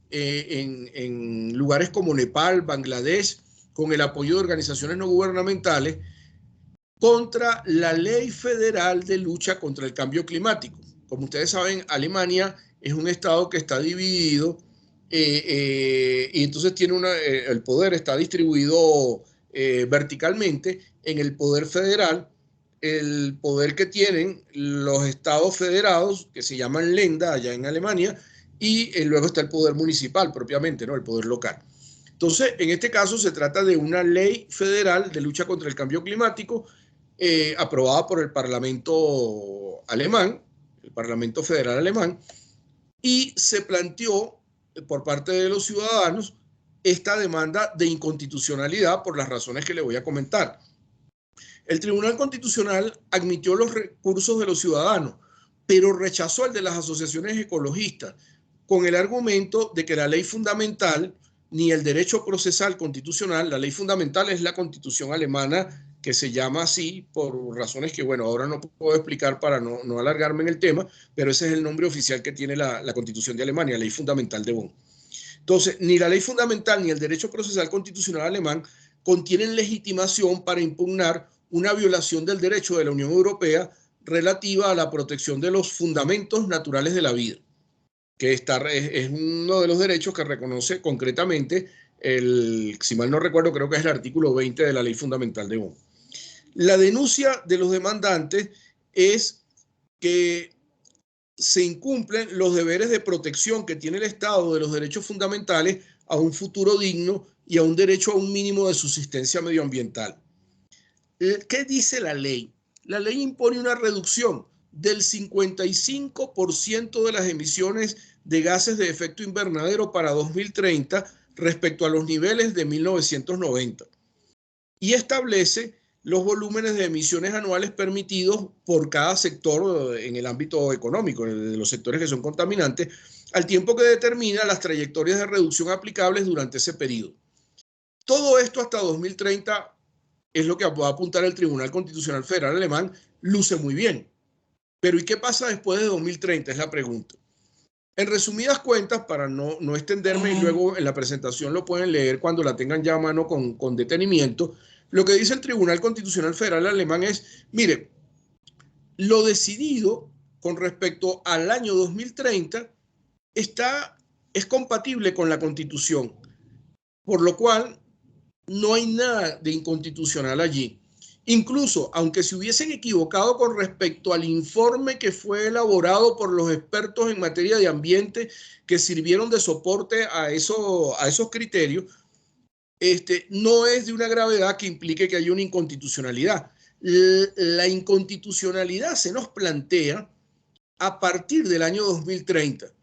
en lugares como Nepal, Bangladesh, con el apoyo de organizaciones no gubernamentales, contra la Ley Federal de Lucha contra el Cambio Climático. Como ustedes saben, Alemania es un estado que está dividido y entonces tiene el poder está distribuido verticalmente en el poder federal, el poder que tienen los estados federados, que se llaman Länder allá en Alemania, y luego está el poder municipal propiamente, ¿no? El poder local. Entonces, en este caso se trata de una ley federal de lucha contra el cambio climático aprobada por el Parlamento alemán, el Parlamento Federal alemán, y se planteó por parte de los ciudadanos esta demanda de inconstitucionalidad por las razones que le voy a comentar. El Tribunal Constitucional admitió los recursos de los ciudadanos, pero rechazó el de las asociaciones ecologistas, con el argumento de que la ley fundamental ni el derecho procesal constitucional, la ley fundamental es la Constitución alemana que se llama así por razones que, bueno, ahora no puedo explicar para no alargarme en el tema, pero ese es el nombre oficial que tiene la Constitución de Alemania, Ley Fundamental de Bonn. Entonces, ni la ley fundamental ni el derecho procesal constitucional alemán contienen legitimación para impugnar una violación del derecho de la Unión Europea relativa a la protección de los fundamentos naturales de la vida, que es uno de los derechos que reconoce concretamente si mal no recuerdo, creo que es el artículo 20 de la Ley Fundamental de Bonn. La denuncia de los demandantes es que se incumplen los deberes de protección que tiene el Estado de los derechos fundamentales a un futuro digno y a un derecho a un mínimo de subsistencia medioambiental. ¿Qué dice la ley? La ley impone una reducción del 55% de las emisiones de gases de efecto invernadero para 2030 respecto a los niveles de 1990 y establece los volúmenes de emisiones anuales permitidos por cada sector en el ámbito económico, de los sectores que son contaminantes, al tiempo que determina las trayectorias de reducción aplicables durante ese periodo. Todo esto hasta 2030 es lo que va a apuntar el Tribunal Constitucional Federal Alemán, luce muy bien. Pero ¿y qué pasa después de 2030? Es la pregunta. En resumidas cuentas, para no extenderme y luego en la presentación lo pueden leer cuando la tengan ya a mano con detenimiento, lo que dice el Tribunal Constitucional Federal Alemán es, mire, lo decidido con respecto al año 2030 es compatible con la Constitución, por lo cual no hay nada de inconstitucional allí. Incluso, aunque se hubiesen equivocado con respecto al informe que fue elaborado por los expertos en materia de ambiente que sirvieron de soporte a esos criterios, no es de una gravedad que implique que haya una inconstitucionalidad. La inconstitucionalidad se nos plantea a partir del año 2030,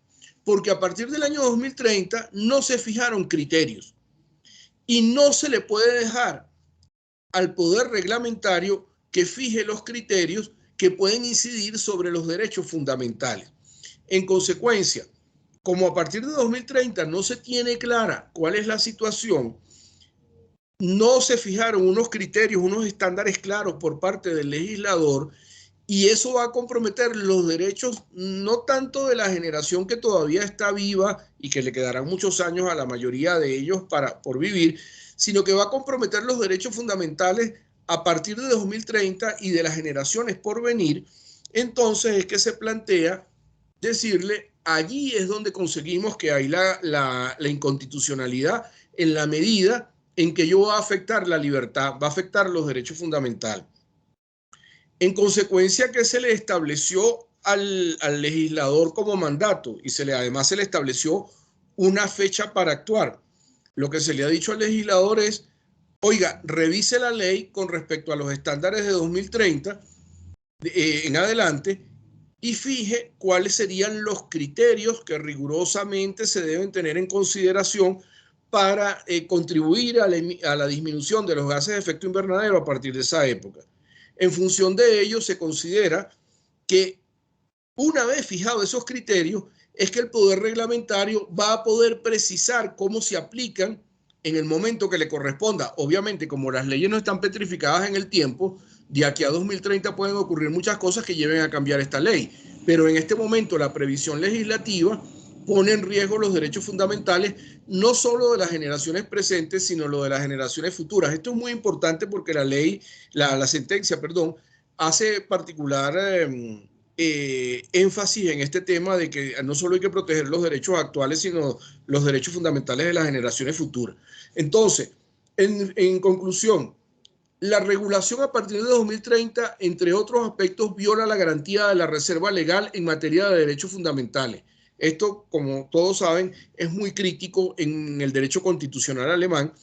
porque a partir del año 2030 no se fijaron criterios y no se le puede dejar al poder reglamentario que fije los criterios que pueden incidir sobre los derechos fundamentales. En consecuencia, como a partir de 2030 no se tiene clara cuál es la situación, no se fijaron unos criterios, unos estándares claros por parte del legislador, y eso va a comprometer los derechos no tanto de la generación que todavía está viva y que le quedarán muchos años a la mayoría de ellos por vivir, sino que va a comprometer los derechos fundamentales a partir de 2030 y de las generaciones por venir. Entonces es que se plantea decirle, allí es donde conseguimos que hay la inconstitucionalidad en la medida en que ello va a afectar la libertad, va a afectar los derechos fundamentales. En consecuencia que se le estableció al legislador como mandato y además se le estableció una fecha para actuar. Lo que se le ha dicho al legislador es, oiga, revise la ley con respecto a los estándares de 2030 en adelante y fije cuáles serían los criterios que rigurosamente se deben tener en consideración para contribuir a la disminución de los gases de efecto invernadero a partir de esa época. En función de ello, se considera que una vez fijados esos criterios, es que el poder reglamentario va a poder precisar cómo se aplican en el momento que le corresponda. Obviamente, como las leyes no están petrificadas en el tiempo, de aquí a 2030 pueden ocurrir muchas cosas que lleven a cambiar esta ley. Pero en este momento la previsión legislativa pone en riesgo los derechos fundamentales, no solo de las generaciones presentes, sino lo de las generaciones futuras. Esto es muy importante porque la sentencia, hace particular énfasis en este tema de que no solo hay que proteger los derechos actuales, sino los derechos fundamentales de las generaciones futuras. Entonces, en conclusión, la regulación a partir de 2030, entre otros aspectos, viola la garantía de la reserva legal en materia de derechos fundamentales. Esto, como todos saben, es muy crítico en el derecho constitucional alemán,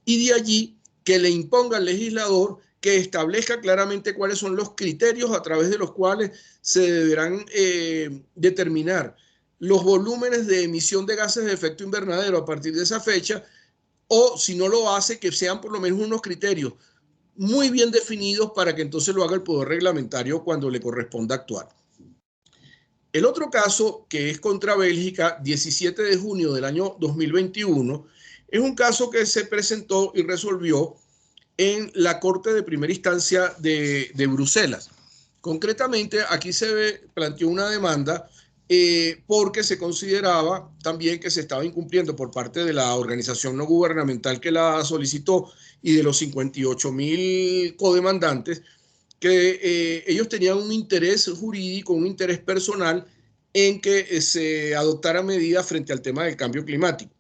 y de allí que le imponga al legislador que establezca claramente cuáles son los criterios a través de los cuales se deberán determinar los volúmenes de emisión de gases de efecto invernadero a partir de esa fecha, o si no lo hace, que sean por lo menos unos criterios muy bien definidos para que entonces lo haga el poder reglamentario cuando le corresponda actuar. El otro caso, que es contra Bélgica, 17 de junio del año 2021, es un caso que se presentó y resolvió en la Corte de Primera Instancia de Bruselas. Concretamente, aquí se planteó una demanda porque se consideraba también que se estaba incumpliendo por parte de la organización no gubernamental que la solicitó y de los 58.000 codemandantes, que ellos tenían un interés jurídico, un interés personal en que se adoptara medidas frente al tema del cambio climático.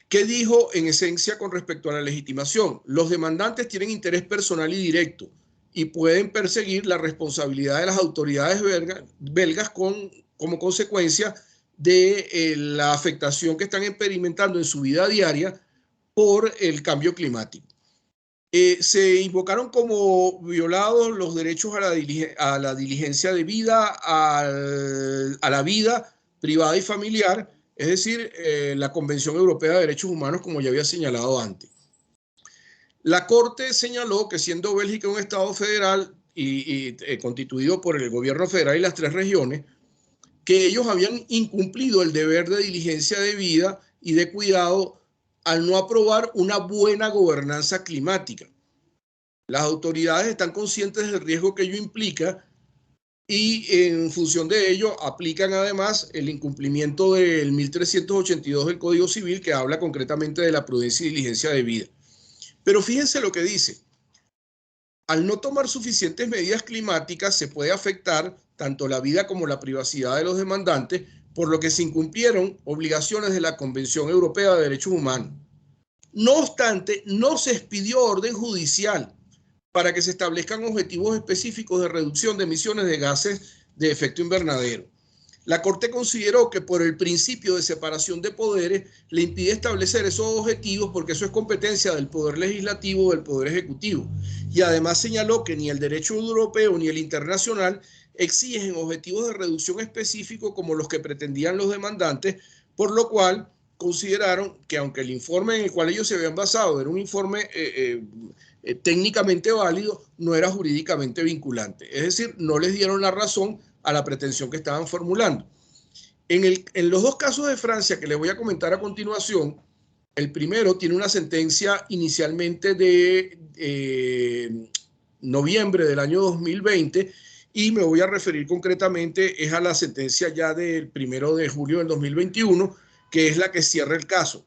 ¿Qué dijo en esencia con respecto a la legitimación? Los demandantes tienen interés personal y directo y pueden perseguir la responsabilidad de las autoridades belgas como consecuencia de la afectación que están experimentando en su vida diaria por el cambio climático. Se invocaron como violados los derechos a la diligencia de vida, a la vida privada y familiar, es decir, la Convención Europea de Derechos Humanos, como ya había señalado antes. La Corte señaló que siendo Bélgica un Estado federal y constituido por el gobierno federal y las 3 regiones, que ellos habían incumplido el deber de diligencia de vida y de cuidado al no aprobar una buena gobernanza climática. Las autoridades están conscientes del riesgo que ello implica y en función de ello aplican además el incumplimiento del 1382 del Código Civil, que habla concretamente de la prudencia y diligencia de vida. Pero fíjense lo que dice. Al no tomar suficientes medidas climáticas se puede afectar tanto la vida como la privacidad de los demandantes, por lo que se incumplieron obligaciones de la Convención Europea de Derechos Humanos. No obstante, no se expidió orden judicial para que se establezcan objetivos específicos de reducción de emisiones de gases de efecto invernadero. La Corte consideró que por el principio de separación de poderes le impide establecer esos objetivos porque eso es competencia del Poder Legislativo o del Poder Ejecutivo. Y además señaló que ni el derecho europeo ni el internacional exigen objetivos de reducción específicos como los que pretendían los demandantes, por lo cual consideraron que aunque el informe en el cual ellos se habían basado era un informe técnicamente válido, no era jurídicamente vinculante. Es decir, no les dieron la razón a la pretensión que estaban formulando. En los 2 casos de Francia que les voy a comentar a continuación, el primero tiene una sentencia inicialmente de noviembre del año 2020 y me voy a referir concretamente es a la sentencia ya del 1 de julio del 2021, que es la que cierra el caso.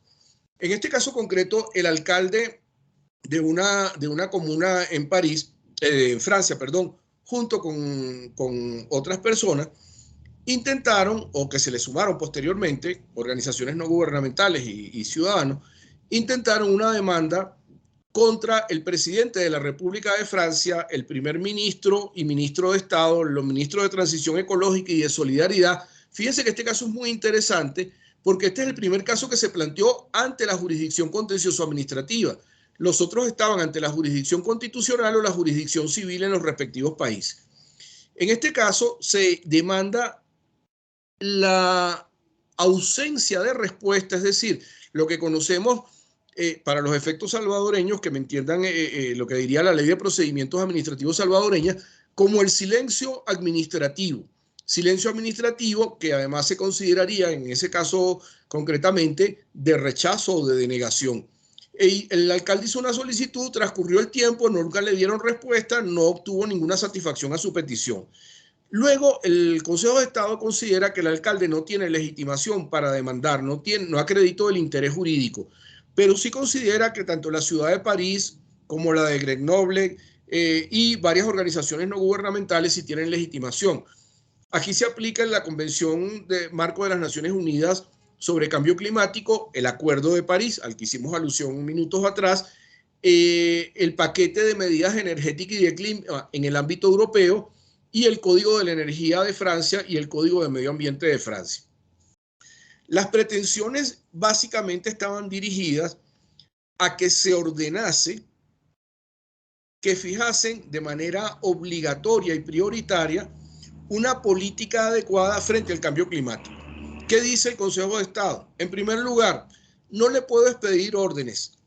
En este caso concreto, el alcalde de una comuna en París, en Francia, perdón, junto con otras personas, intentaron, o que se le sumaron posteriormente, organizaciones no gubernamentales y ciudadanos, intentaron una demanda contra el presidente de la República de Francia, el primer ministro y ministro de Estado, los ministros de Transición Ecológica y de Solidaridad. Fíjense que este caso es muy interesante porque este es el primer caso que se planteó ante la jurisdicción contencioso administrativa. Los otros estaban ante la jurisdicción constitucional o la jurisdicción civil en los respectivos países. En este caso se demanda la ausencia de respuesta, es decir, lo que conocemos para los efectos salvadoreños, que me entiendan lo que diría la Ley de Procedimientos Administrativos salvadoreña, como el silencio administrativo. Silencio administrativo que además se consideraría en ese caso concretamente de rechazo o de denegación. El alcalde hizo una solicitud, transcurrió el tiempo, nunca le dieron respuesta, no obtuvo ninguna satisfacción a su petición. Luego, el Consejo de Estado considera que el alcalde no tiene legitimación para demandar, no acreditó el interés jurídico, pero sí considera que tanto la ciudad de París como la de Grenoble y varias organizaciones no gubernamentales sí tienen legitimación. Aquí se aplica en la Convención de Marco de las Naciones Unidas sobre Cambio Climático, el Acuerdo de París, al que hicimos alusión minutos atrás, el paquete de medidas energéticas y de clima en el ámbito europeo y el Código de la Energía de Francia y el Código de Medio Ambiente de Francia. Las pretensiones básicamente estaban dirigidas a que se ordenase que fijasen de manera obligatoria y prioritaria una política adecuada frente al cambio climático. ¿Qué dice el Consejo de Estado? En primer lugar, no le puedo expedir órdenes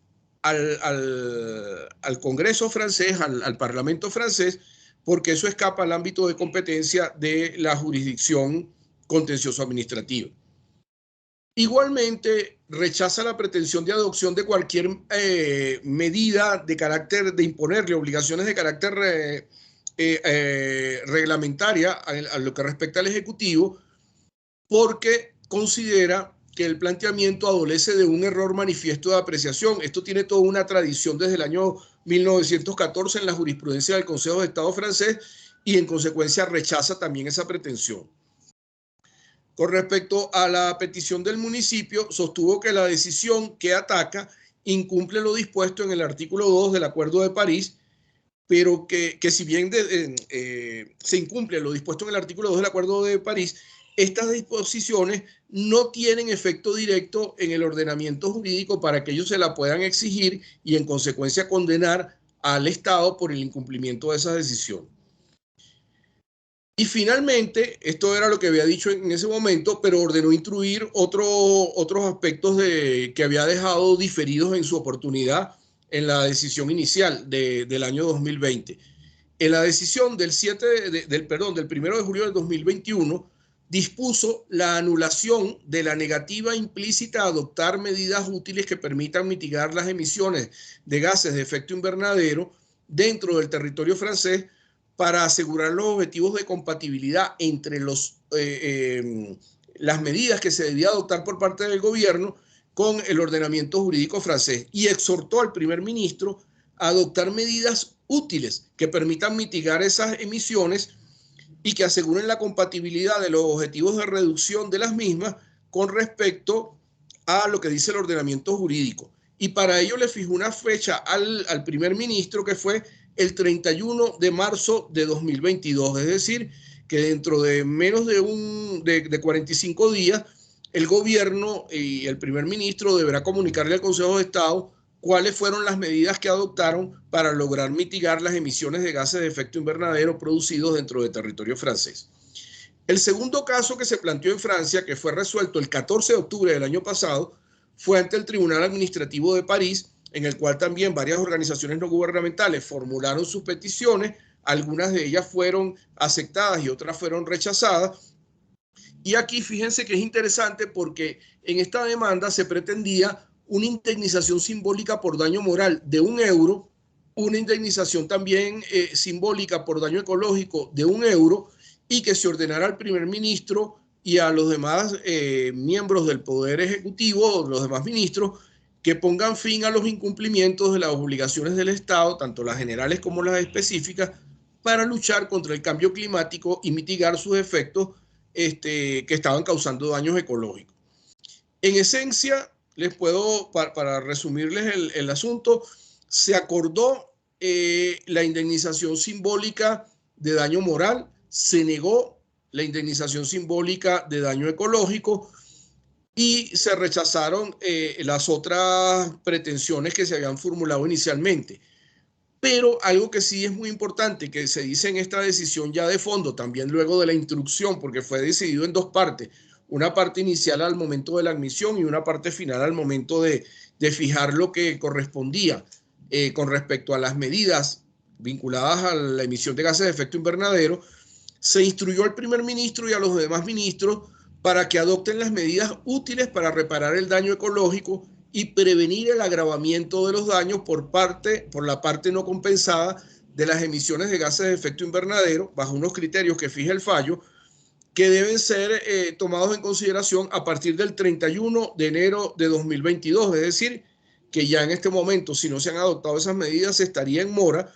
al Congreso francés, al Parlamento francés, porque eso escapa al ámbito de competencia de la jurisdicción contencioso administrativa. Igualmente, rechaza la pretensión de adopción de cualquier medida de carácter de imponerle obligaciones de carácter reglamentaria a lo que respecta al Ejecutivo, porque considera que el planteamiento adolece de un error manifiesto de apreciación. Esto tiene toda una tradición desde el año 1914 en la jurisprudencia del Consejo de Estado francés y en consecuencia rechaza también esa pretensión. Con respecto a la petición del municipio, sostuvo que la decisión que ataca incumple lo dispuesto en el artículo 2 del Acuerdo de París, pero que si bien se incumple lo dispuesto en el artículo 2 del Acuerdo de París, estas disposiciones no tienen efecto directo en el ordenamiento jurídico para que ellos se la puedan exigir y en consecuencia condenar al Estado por el incumplimiento de esa decisión. Y finalmente, esto era lo que había dicho en ese momento, pero ordenó instruir otros aspectos que había dejado diferidos en su oportunidad en la decisión inicial del año 2020. En la decisión del 1 de julio del 2021, dispuso la anulación de la negativa implícita a adoptar medidas útiles que permitan mitigar las emisiones de gases de efecto invernadero dentro del territorio francés para asegurar los objetivos de compatibilidad entre las medidas que se debía adoptar por parte del gobierno con el ordenamiento jurídico francés, y exhortó al primer ministro a adoptar medidas útiles que permitan mitigar esas emisiones y que aseguren la compatibilidad de los objetivos de reducción de las mismas con respecto a lo que dice el ordenamiento jurídico. Y para ello le fijó una fecha al primer ministro que fue el 31 de marzo de 2022, es decir, que dentro de menos de 45 días el gobierno y el primer ministro deberá comunicarle al Consejo de Estado cuáles fueron las medidas que adoptaron para lograr mitigar las emisiones de gases de efecto invernadero producidos dentro del territorio francés. El segundo caso que se planteó en Francia, que fue resuelto el 14 de octubre del año pasado, fue ante el Tribunal Administrativo de París, en el cual también varias organizaciones no gubernamentales formularon sus peticiones, algunas de ellas fueron aceptadas y otras fueron rechazadas. Y aquí fíjense que es interesante porque en esta demanda se pretendía una indemnización simbólica por daño moral de €1, una indemnización también simbólica por daño ecológico de €1, y que se ordenara al primer ministro y a los demás miembros del Poder Ejecutivo, los demás ministros, que pongan fin a los incumplimientos de las obligaciones del Estado, tanto las generales como las específicas, para luchar contra el cambio climático y mitigar sus efectos que estaban causando daños ecológicos. En esencia, les puedo, para resumirles el asunto, se acordó la indemnización simbólica de daño moral, se negó la indemnización simbólica de daño ecológico y se rechazaron las otras pretensiones que se habían formulado inicialmente. Pero algo que sí es muy importante, que se dice en esta decisión ya de fondo, también luego de la instrucción, porque fue decidido en dos partes, una parte inicial al momento de la admisión y una parte final al momento de fijar lo que correspondía con respecto a las medidas vinculadas a la emisión de gases de efecto invernadero. Se instruyó al primer ministro y a los demás ministros para que adopten las medidas útiles para reparar el daño ecológico y prevenir el agravamiento de los daños por la parte no compensada de las emisiones de gases de efecto invernadero, bajo unos criterios que fija el fallo, que deben ser tomados en consideración a partir del 31 de enero de 2022, es decir, que ya en este momento, si no se han adoptado esas medidas, se estaría en mora,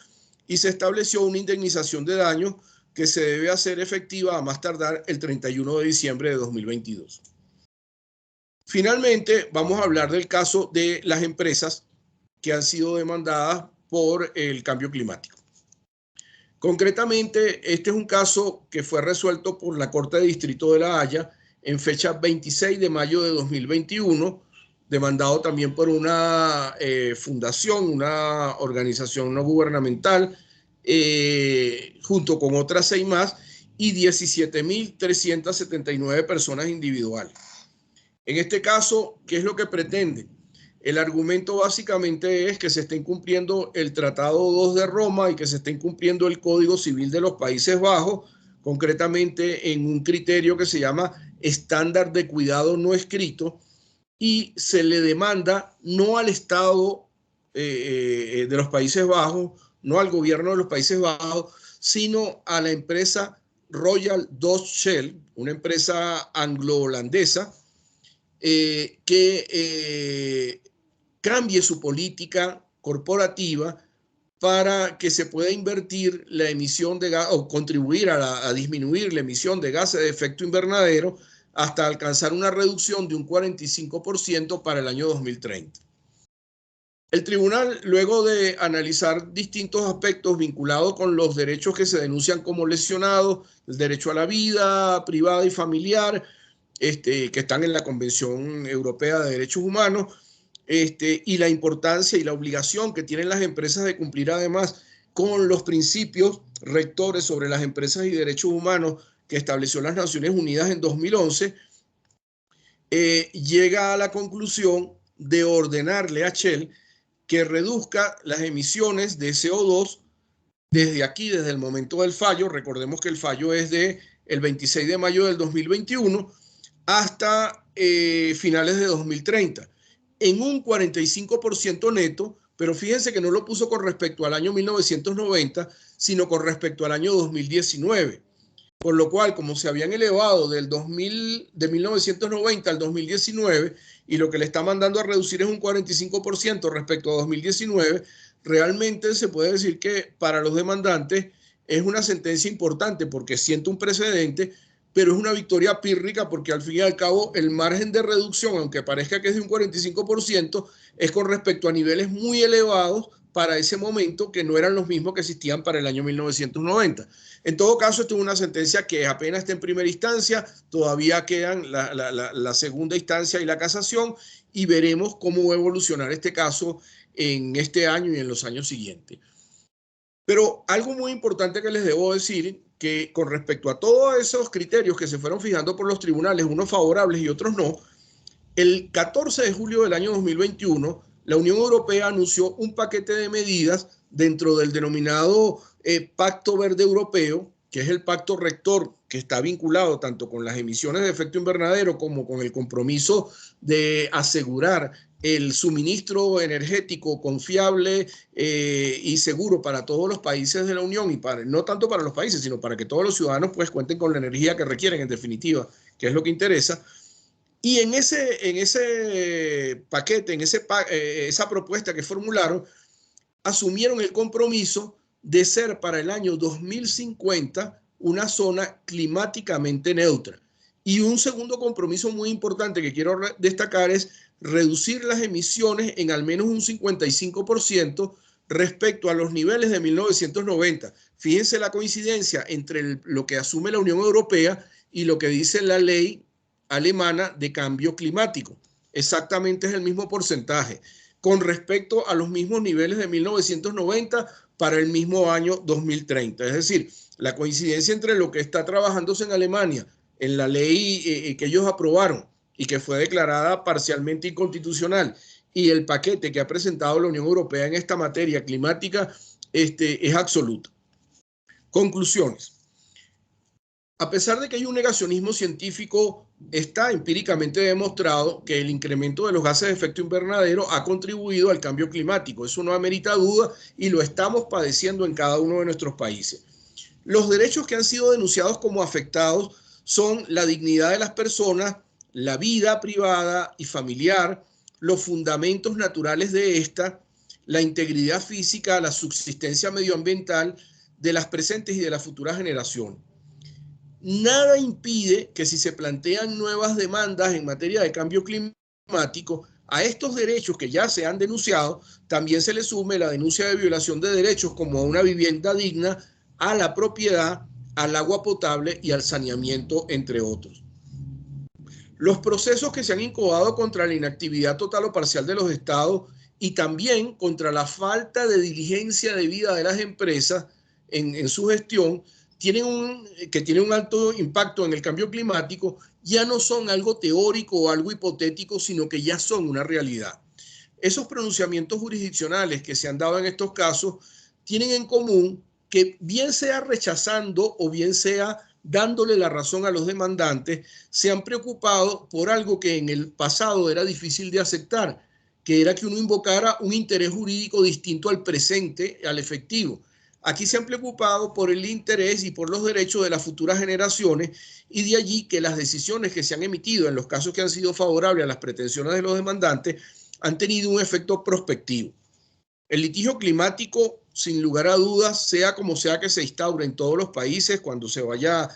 y se estableció una indemnización de daños que se debe hacer efectiva a más tardar el 31 de diciembre de 2022. Finalmente, vamos a hablar del caso de las empresas que han sido demandadas por el cambio climático. Concretamente, este es un caso que fue resuelto por la Corte de Distrito de La Haya en fecha 26 de mayo de 2021, demandado también por una fundación, una organización no gubernamental, junto con otras 6 más, y 17.379 personas individuales. En este caso, ¿qué es lo que pretende? El argumento básicamente es que se está incumpliendo el Tratado 2 de Roma y que se está incumpliendo el Código Civil de los Países Bajos, concretamente en un criterio que se llama estándar de cuidado no escrito, y se le demanda no al Estado de los Países Bajos, no al gobierno de los Países Bajos, sino a la empresa Royal Dutch Shell, una empresa anglo-holandesa, que cambie su política corporativa para que se pueda invertir la emisión de gas o contribuir a disminuir la emisión de gases de efecto invernadero hasta alcanzar una reducción de un 45% para el año 2030. El tribunal, luego de analizar distintos aspectos vinculados con los derechos que se denuncian como lesionados, el derecho a la vida privada y familiar, que están en la Convención Europea de Derechos Humanos, y la importancia y la obligación que tienen las empresas de cumplir además con los principios rectores sobre las empresas y derechos humanos que estableció las Naciones Unidas en 2011, llega a la conclusión de ordenarle a Shell que reduzca las emisiones de CO2 desde aquí, desde el momento del fallo. Recordemos que el fallo es del 26 de mayo del 2021 hasta finales de 2030, en un 45% neto, pero fíjense que no lo puso con respecto al año 1990, sino con respecto al año 2019. Por lo cual, como se habían elevado de 1990 al 2019, y lo que le está mandando a reducir es un 45% respecto a 2019, realmente se puede decir que para los demandantes es una sentencia importante porque sienta un precedente, pero es una victoria pírrica porque al fin y al cabo el margen de reducción, aunque parezca que es de un 45%, es con respecto a niveles muy elevados para ese momento que no eran los mismos que existían para el año 1990. En todo caso, esto es una sentencia que apenas está en primera instancia, todavía quedan la segunda instancia y la casación, y veremos cómo va a evolucionar este caso en este año y en los años siguientes. Pero algo muy importante que les debo decir, que con respecto a todos esos criterios que se fueron fijando por los tribunales, unos favorables y otros no, el 14 de julio del año 2021, la Unión Europea anunció un paquete de medidas dentro del denominado Pacto Verde Europeo, que es el pacto rector que está vinculado tanto con las emisiones de efecto invernadero como con el compromiso de asegurar el suministro energético confiable y seguro para todos los países de la Unión, y no tanto para los países, sino para que todos los ciudadanos pues cuenten con la energía que requieren, en definitiva, que es lo que interesa. Y en ese paquete, en esa propuesta que formularon, asumieron el compromiso de ser para el año 2050 una zona climáticamente neutra. Y un segundo compromiso muy importante que quiero destacar es reducir las emisiones en al menos un 55% respecto a los niveles de 1990. Fíjense la coincidencia entre lo que asume la Unión Europea y lo que dice la ley alemana de cambio climático. Exactamente es el mismo porcentaje, con respecto a los mismos niveles de 1990 para el mismo año 2030. Es decir, la coincidencia entre lo que está trabajándose en Alemania, en la ley que ellos aprobaron y que fue declarada parcialmente inconstitucional, y el paquete que ha presentado la Unión Europea en esta materia climática, es absoluta. Conclusiones. A pesar de que hay un negacionismo científico, está empíricamente demostrado que el incremento de los gases de efecto invernadero ha contribuido al cambio climático. Eso no amerita duda y lo estamos padeciendo en cada uno de nuestros países. Los derechos que han sido denunciados como afectados son la dignidad de las personas, la vida privada y familiar, los fundamentos naturales de esta, la integridad física, la subsistencia medioambiental de las presentes y de las futuras generaciones. Nada impide que si se plantean nuevas demandas en materia de cambio climático, a estos derechos que ya se han denunciado, también se le sume la denuncia de violación de derechos como a una vivienda digna, a la propiedad, al agua potable y al saneamiento, entre otros. Los procesos que se han incoado contra la inactividad total o parcial de los estados y también contra la falta de diligencia debida de las empresas en su gestión, tienen un alto impacto en el cambio climático, ya no son algo teórico o algo hipotético, sino que ya son una realidad. Esos pronunciamientos jurisdiccionales que se han dado en estos casos tienen en común que bien sea rechazando o bien sea dándole la razón a los demandantes, se han preocupado por algo que en el pasado era difícil de aceptar, que era que uno invocara un interés jurídico distinto al presente, al efectivo. Aquí se han preocupado por el interés y por los derechos de las futuras generaciones, y de allí que las decisiones que se han emitido en los casos que han sido favorables a las pretensiones de los demandantes han tenido un efecto prospectivo. El litigio climático, sin lugar a dudas, sea como sea que se instaure en todos los países, cuando se vaya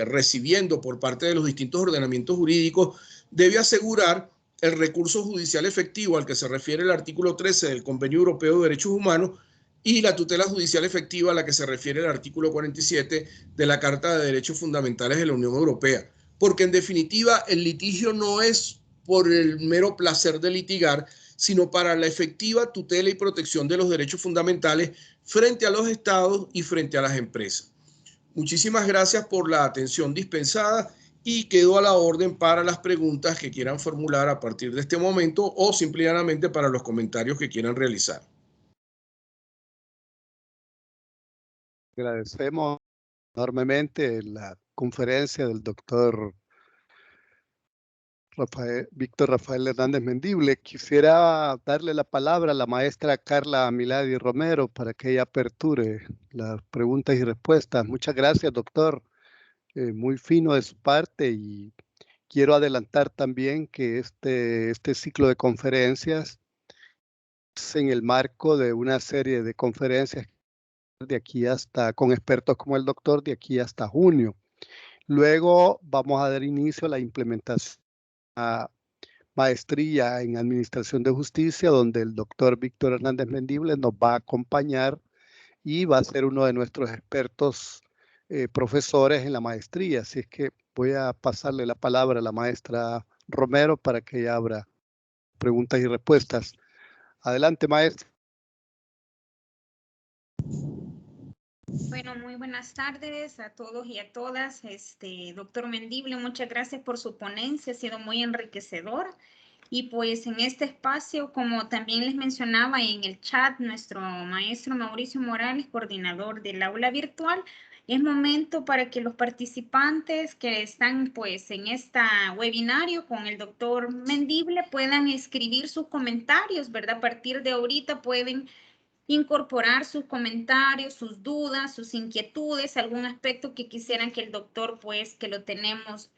recibiendo por parte de los distintos ordenamientos jurídicos, debe asegurar el recurso judicial efectivo al que se refiere el artículo 13 del Convenio Europeo de Derechos Humanos y la tutela judicial efectiva a la que se refiere el artículo 47 de la Carta de Derechos Fundamentales de la Unión Europea. Porque en definitiva el litigio no es por el mero placer de litigar, sino para la efectiva tutela y protección de los derechos fundamentales frente a los estados y frente a las empresas. Muchísimas gracias por la atención dispensada y quedo a la orden para las preguntas que quieran formular a partir de este momento o simplemente para los comentarios que quieran realizar. Agradecemos enormemente la conferencia del doctor Víctor Rafael Hernández Mendible. Quisiera darle la palabra a la maestra Carla Milady Romero para que ella aperture las preguntas y respuestas. Muchas gracias, doctor. Muy fino de su parte, y quiero adelantar también que este ciclo de conferencias es en el marco de una serie de conferencias de aquí hasta, con expertos como el doctor, de aquí hasta junio. Luego vamos a dar inicio a la implementación a maestría en Administración de Justicia, donde el doctor Víctor Hernández Mendible nos va a acompañar y va a ser uno de nuestros expertos profesores en la maestría. Así es que voy a pasarle la palabra a la maestra Romero para que ella abra preguntas y respuestas. Adelante, maestra. Bueno, muy buenas tardes a todos y a todas. Doctor Mendible, muchas gracias por su ponencia, ha sido muy enriquecedora. Y pues en este espacio, como también les mencionaba en el chat, nuestro maestro Mauricio Morales, coordinador del aula virtual, es momento para que los participantes que están pues en esta webinario con el doctor Mendible puedan escribir sus comentarios, ¿verdad? A partir de ahorita pueden incorporar sus comentarios, sus dudas, sus inquietudes, algún aspecto que quisieran que el doctor, pues, que lo tenemos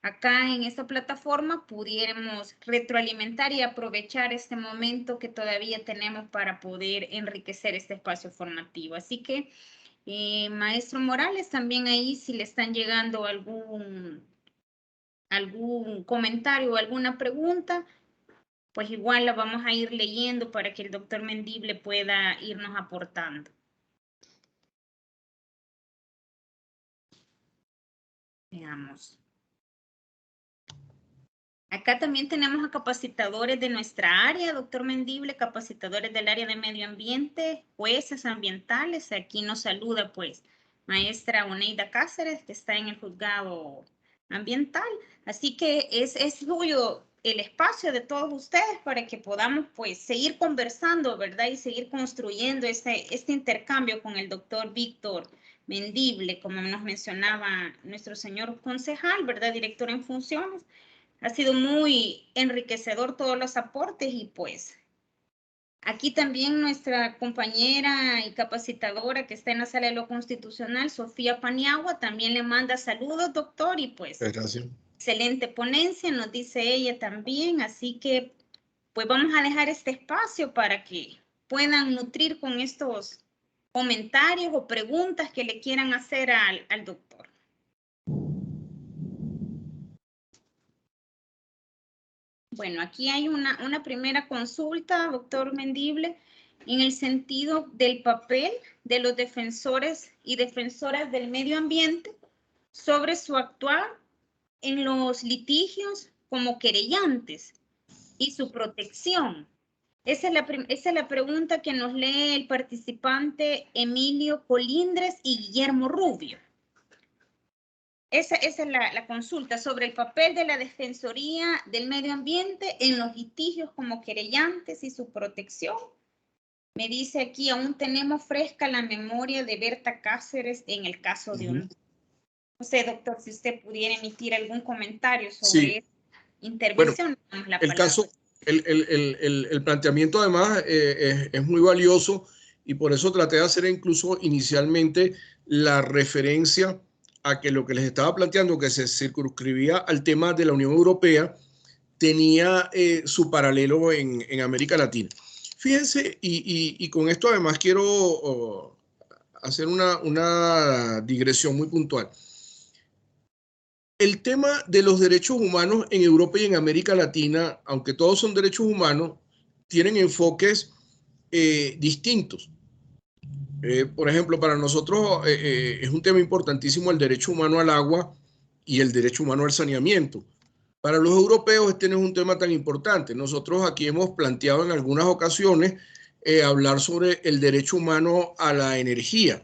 acá en esta plataforma, pudiéramos retroalimentar y aprovechar este momento que todavía tenemos para poder enriquecer este espacio formativo. Así que, maestro Morales, también ahí si le están llegando algún comentario o alguna pregunta, pues igual la vamos a ir leyendo para que el doctor Mendible pueda irnos aportando. Veamos. Acá también tenemos a capacitadores de nuestra área, doctor Mendible, capacitadores del área de medio ambiente, jueces ambientales. Aquí nos saluda pues maestra Oneida Cáceres, que está en el juzgado ambiental. Así que es suyo el espacio de todos ustedes para que podamos pues seguir conversando, ¿verdad? Y seguir construyendo este intercambio con el doctor Víctor Mendible, como nos mencionaba nuestro señor concejal, ¿verdad? Director en funciones. Ha sido muy enriquecedor todos los aportes y pues aquí también nuestra compañera y capacitadora que está en la sala de lo constitucional, Sofía Paniagua, también le manda saludos, doctor, y pues Gracias. Excelente ponencia, nos dice ella también, así que pues vamos a dejar este espacio para que puedan nutrir con estos comentarios o preguntas que le quieran hacer al doctor. Bueno, aquí hay una primera consulta, doctor Mendible, en el sentido del papel de los defensores y defensoras del medio ambiente sobre su actuar en los litigios como querellantes y su protección. Esa es la pregunta que nos lee el participante Emilio Colindres y Guillermo Rubio. Esa es la consulta sobre el papel de la Defensoría del Medio Ambiente en los litigios como querellantes y su protección. Me dice aquí, aún tenemos fresca la memoria de Berta Cáceres en el caso de Honduras. No sé, doctor, si usted pudiera emitir algún comentario sobre Sí. esta intervención. Bueno, el caso, el planteamiento además es muy valioso y por eso traté de hacer incluso inicialmente la referencia a que lo que les estaba planteando, que se circunscribía al tema de la Unión Europea, tenía su paralelo en América Latina. Fíjense, y con esto además quiero hacer una digresión muy puntual. El tema de los derechos humanos en Europa y en América Latina, aunque todos son derechos humanos, tienen enfoques distintos. Por ejemplo, para nosotros es un tema importantísimo el derecho humano al agua y el derecho humano al saneamiento. Para los europeos este no es un tema tan importante. Nosotros aquí hemos planteado en algunas ocasiones hablar sobre el derecho humano a la energía.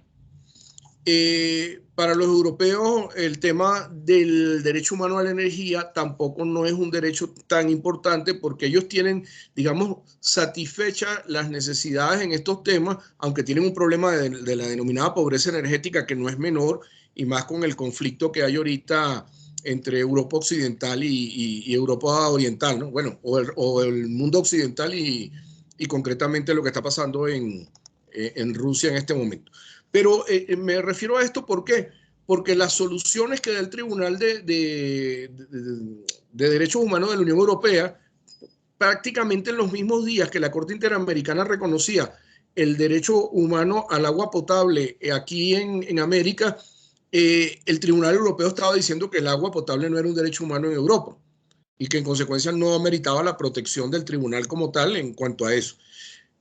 Para los europeos el tema del derecho humano a la energía tampoco no es un derecho tan importante porque ellos tienen, digamos, satisfechas las necesidades en estos temas, aunque tienen un problema de la denominada pobreza energética que no es menor y más con el conflicto que hay ahorita entre Europa Occidental y Europa Oriental, ¿no? Bueno, o el mundo occidental y concretamente lo que está pasando en Rusia en este momento. Pero me refiero a esto ¿por qué? Porque las soluciones que da el Tribunal de Derechos Humanos de la Unión Europea, prácticamente en los mismos días que la Corte Interamericana reconocía el derecho humano al agua potable aquí en América, el Tribunal Europeo estaba diciendo que el agua potable no era un derecho humano en Europa y que en consecuencia no meritaba la protección del tribunal como tal en cuanto a eso.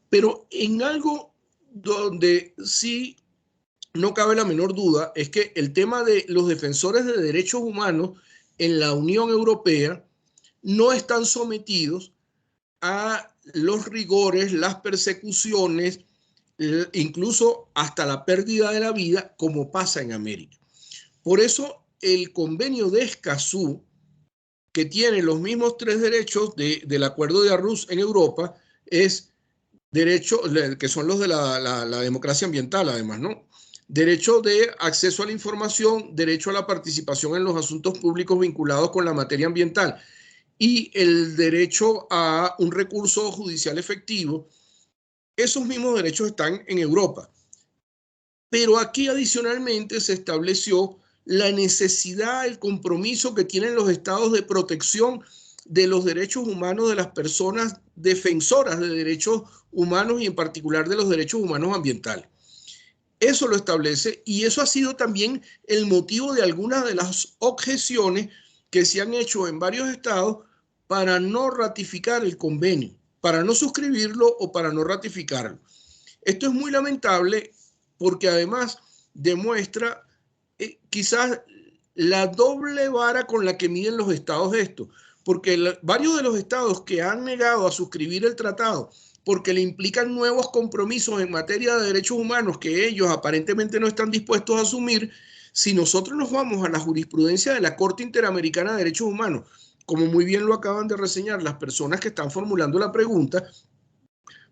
Pero en algo donde sí no cabe la menor duda es que el tema de los defensores de derechos humanos en la Unión Europea no están sometidos a los rigores, las persecuciones, incluso hasta la pérdida de la vida, como pasa en América. Por eso el convenio de Escazú, que tiene los mismos tres derechos del Acuerdo de Aarhus en Europa, es derecho, que son los de la democracia ambiental además, ¿no? Derecho de acceso a la información, derecho a la participación en los asuntos públicos vinculados con la materia ambiental y el derecho a un recurso judicial efectivo. Esos mismos derechos están en Europa. Pero aquí adicionalmente se estableció la necesidad, el compromiso que tienen los estados de protección de los derechos humanos de las personas defensoras de derechos humanos y en particular de los derechos humanos ambientales. Eso lo establece y eso ha sido también el motivo de algunas de las objeciones que se han hecho en varios estados para no ratificar el convenio, para no suscribirlo o para no ratificarlo. Esto es muy lamentable porque además demuestra quizás la doble vara con la que miden los estados esto, porque varios de los estados que han negado a suscribir el tratado porque le implican nuevos compromisos en materia de derechos humanos que ellos aparentemente no están dispuestos a asumir, si nosotros nos vamos a la jurisprudencia de la Corte Interamericana de Derechos Humanos, como muy bien lo acaban de reseñar las personas que están formulando la pregunta,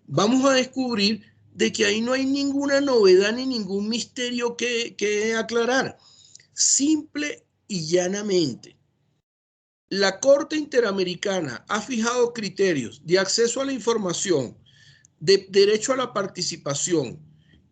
vamos a descubrir de que ahí no hay ninguna novedad ni ningún misterio que aclarar. Simple y llanamente, la Corte Interamericana ha fijado criterios de acceso a la información, de derecho a la participación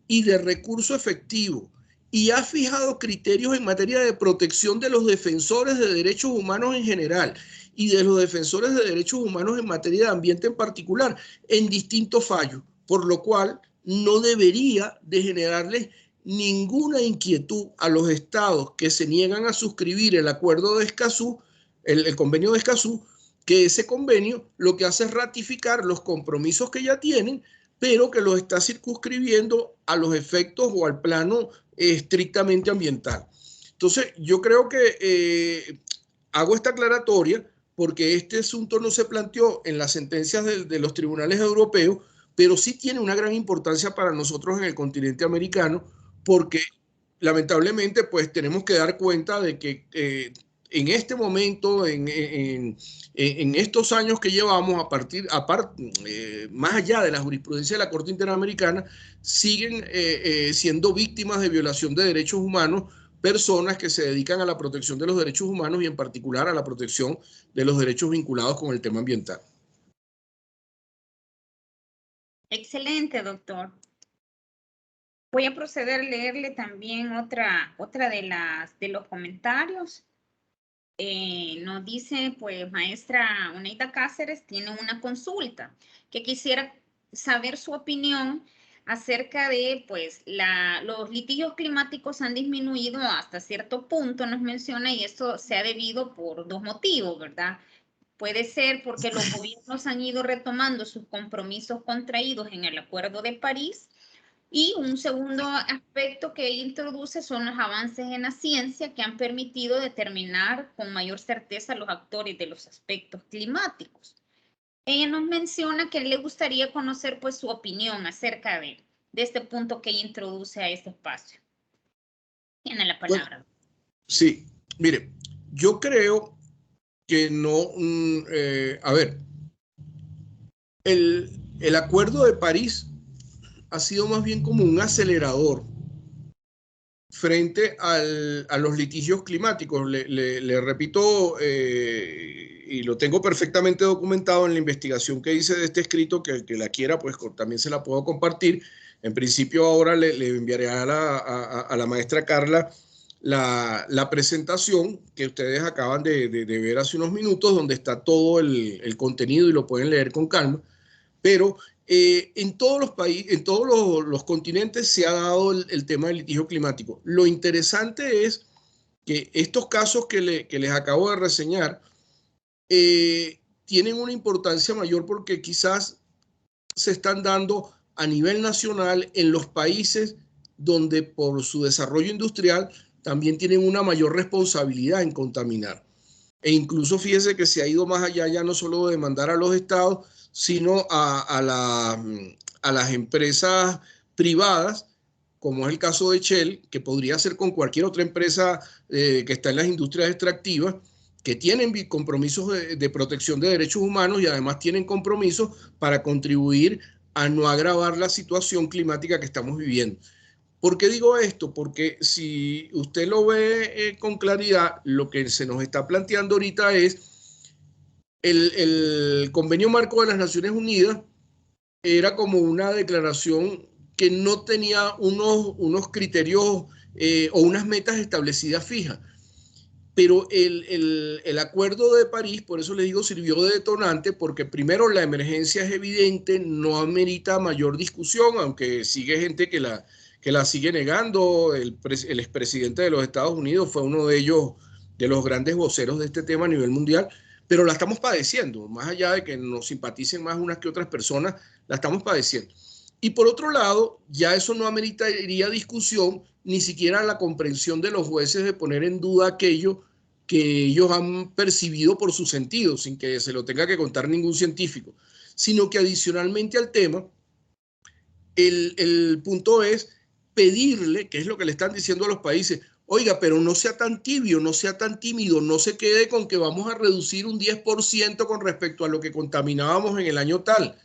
y de recurso efectivo, y ha fijado criterios en materia de protección de los defensores de derechos humanos en general y de los defensores de derechos humanos en materia de ambiente en particular, en distintos fallos, por lo cual no debería de generarles ninguna inquietud a los estados que se niegan a suscribir el acuerdo de Escazú, el convenio de Escazú, que ese convenio lo que hace es ratificar los compromisos que ya tienen, pero que los está circunscribiendo a los efectos o al plano estrictamente ambiental. Entonces, yo creo que hago esta aclaratoria porque este asunto no se planteó en las sentencias de los tribunales europeos, pero sí tiene una gran importancia para nosotros en el continente americano, porque lamentablemente pues tenemos que dar cuenta de que en este momento, en estos años que llevamos, más allá de la jurisprudencia de la Corte Interamericana, siguen siendo víctimas de violación de derechos humanos personas que se dedican a la protección de los derechos humanos y en particular a la protección de los derechos vinculados con el tema ambiental. Excelente, doctor. Voy a proceder a leerle también otra de los comentarios. Nos dice, pues, maestra Oneida Cáceres tiene una consulta que quisiera saber su opinión acerca de, pues, los litigios climáticos han disminuido hasta cierto punto, nos menciona, y esto se ha debido por dos motivos, ¿verdad? Puede ser porque los gobiernos han ido retomando sus compromisos contraídos en el Acuerdo de París. Y un segundo aspecto que introduce son los avances en la ciencia que han permitido determinar con mayor certeza los actores de los aspectos climáticos. Ella nos menciona que le gustaría conocer, pues, su opinión acerca de este punto que ella introduce a este espacio. Tiene la palabra. Bueno, sí, mire, yo creo que no, a ver, el Acuerdo de París ha sido más bien como un acelerador frente a los litigios climáticos. Le repito, y lo tengo perfectamente documentado en la investigación que hice de este escrito, que el que la quiera, pues también se la puedo compartir. En principio ahora le enviaré a la maestra Carla la presentación que ustedes acaban de ver hace unos minutos, donde está todo el contenido y lo pueden leer con calma. Pero en todos los países, en todos los continentes se ha dado el tema del litigio climático. Lo interesante es que estos casos que les acabo de reseñar tienen una importancia mayor porque quizás se están dando a nivel nacional en los países donde por su desarrollo industrial también tienen una mayor responsabilidad en contaminar. E incluso fíjese que se ha ido más allá, ya no solo de demandar a los estados, sino a las empresas privadas, como es el caso de Shell, que podría ser con cualquier otra empresa que está en las industrias extractivas, que tienen compromisos de protección de derechos humanos y además tienen compromisos para contribuir a no agravar la situación climática que estamos viviendo. ¿Por qué digo esto? Porque si usted lo ve con claridad, lo que se nos está planteando ahorita es el Convenio Marco de las Naciones Unidas. Era como una declaración que no tenía unos criterios o unas metas establecidas fijas. Pero el Acuerdo de París, por eso les digo, sirvió de detonante, porque primero la emergencia es evidente, no amerita mayor discusión, aunque sigue gente que la sigue negando. El expresidente de los Estados Unidos fue uno de ellos, de los grandes voceros de este tema a nivel mundial, pero la estamos padeciendo, más allá de que nos simpaticen más unas que otras personas, la estamos padeciendo. Y por otro lado, ya eso no ameritaría discusión, ni siquiera la comprensión de los jueces de poner en duda aquello que ellos han percibido por sus sentidos, sin que se lo tenga que contar ningún científico, sino que adicionalmente al tema, el punto es pedirle, que es lo que le están diciendo a los países, oiga, pero no sea tan tibio, no sea tan tímido, no se quede con que vamos a reducir un 10% con respecto a lo que contaminábamos en el año tal.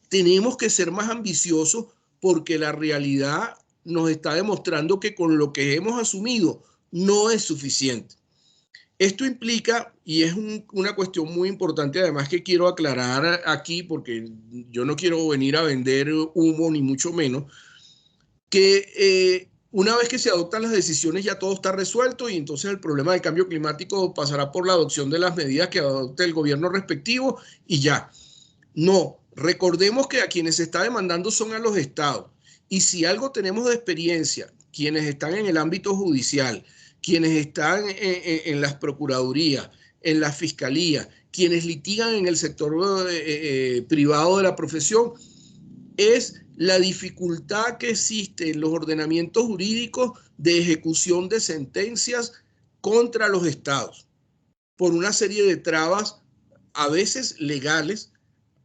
Tenemos que ser más ambiciosos porque la realidad nos está demostrando que con lo que hemos asumido no es suficiente. Esto implica, y es una cuestión muy importante además que quiero aclarar aquí, porque yo no quiero venir a vender humo ni mucho menos, que una vez que se adoptan las decisiones ya todo está resuelto y entonces el problema del cambio climático pasará por la adopción de las medidas que adopte el gobierno respectivo y ya. No, recordemos que a quienes se está demandando son a los estados. Y si algo tenemos de experiencia, quienes están en el ámbito judicial, quienes están en las procuradurías, en la fiscalía, quienes litigan en el sector privado de la profesión, es la dificultad que existe en los ordenamientos jurídicos de ejecución de sentencias contra los estados, por una serie de trabas, a veces legales,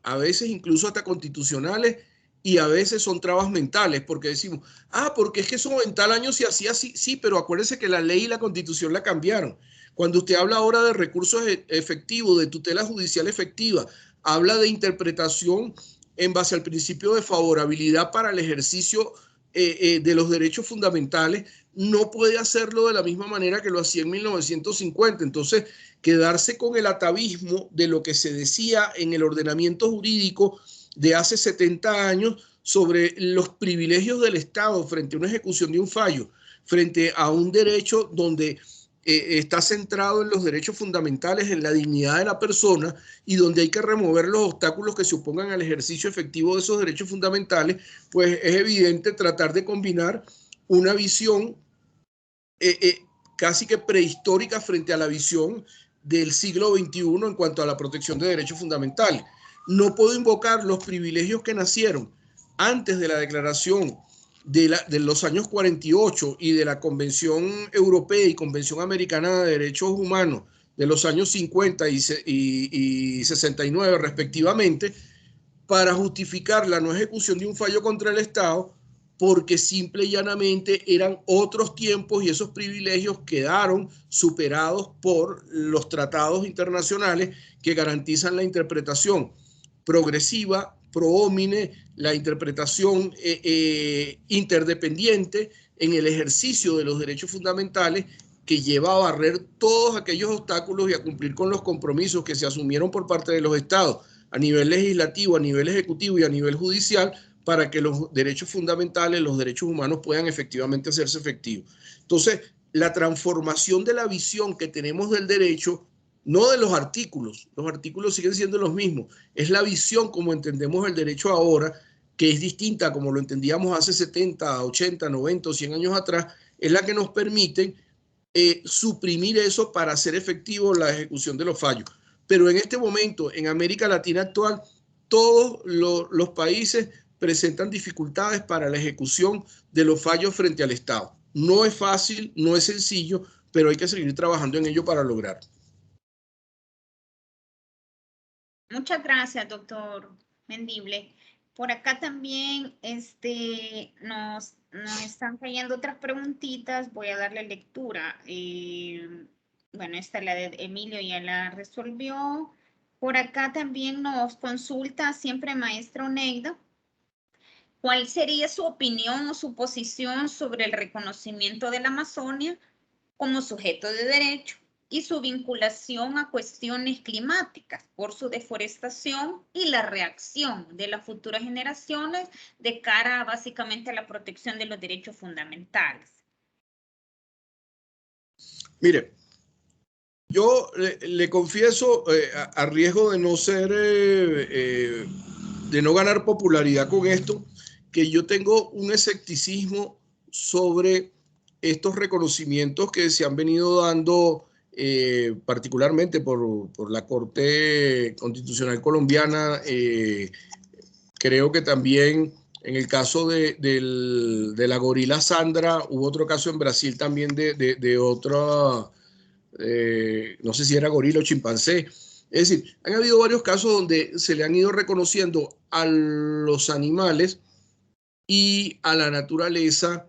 a veces incluso hasta constitucionales, y a veces son trabas mentales, porque decimos, porque es que eso en tal año se hacía así. Sí, pero acuérdese que la ley y la constitución la cambiaron. Cuando usted habla ahora de recursos efectivos, de tutela judicial efectiva, habla de interpretación en base al principio de favorabilidad para el ejercicio de los derechos fundamentales, no puede hacerlo de la misma manera que lo hacía en 1950. Entonces, quedarse con el atavismo de lo que se decía en el ordenamiento jurídico de hace 70 años sobre los privilegios del Estado frente a una ejecución de un fallo, frente a un derecho donde está centrado en los derechos fundamentales, en la dignidad de la persona, y donde hay que remover los obstáculos que se opongan al ejercicio efectivo de esos derechos fundamentales, pues es evidente tratar de combinar una visión casi que prehistórica frente a la visión del siglo XXI en cuanto a la protección de derechos fundamentales. No puedo invocar los privilegios que nacieron antes de la declaración de los años 48 y de la Convención Europea y Convención Americana de Derechos Humanos de los años 50 y 69 respectivamente, para justificar la no ejecución de un fallo contra el Estado, porque simple y llanamente eran otros tiempos y esos privilegios quedaron superados por los tratados internacionales que garantizan la interpretación progresiva, pro homine, la interpretación interdependiente en el ejercicio de los derechos fundamentales, que lleva a barrer todos aquellos obstáculos y a cumplir con los compromisos que se asumieron por parte de los estados a nivel legislativo, a nivel ejecutivo y a nivel judicial, para que los derechos fundamentales, los derechos humanos puedan efectivamente hacerse efectivos. Entonces, la transformación de la visión que tenemos del derecho, no de los artículos siguen siendo los mismos, es la visión como entendemos el derecho ahora, que es distinta como lo entendíamos hace 70, 80, 90 o 100 años atrás, es la que nos permite suprimir eso para hacer efectivo la ejecución de los fallos. Pero en este momento, en América Latina actual, todos los países presentan dificultades para la ejecución de los fallos frente al Estado. No es fácil, no es sencillo, pero hay que seguir trabajando en ello para lograr. Muchas gracias, doctor Mendible. Por acá también nos están cayendo otras preguntitas. Voy a darle lectura. Bueno, esta la de Emilio ya la resolvió. Por acá también nos consulta siempre maestra Oneida. ¿Cuál sería su opinión o su posición sobre el reconocimiento de la Amazonia como sujeto de derecho y su vinculación a cuestiones climáticas por su deforestación y la reacción de las futuras generaciones de cara básicamente a la protección de los derechos fundamentales? Mire, yo le confieso, a riesgo de no ser, de no ganar popularidad con esto, que yo tengo un escepticismo sobre estos reconocimientos que se han venido dando particularmente por la Corte Constitucional Colombiana. Creo que también en el caso de la gorila Sandra, hubo otro caso en Brasil también de otra, no sé si era gorila o chimpancé. Es decir, han habido varios casos donde se le han ido reconociendo a los animales y a la naturaleza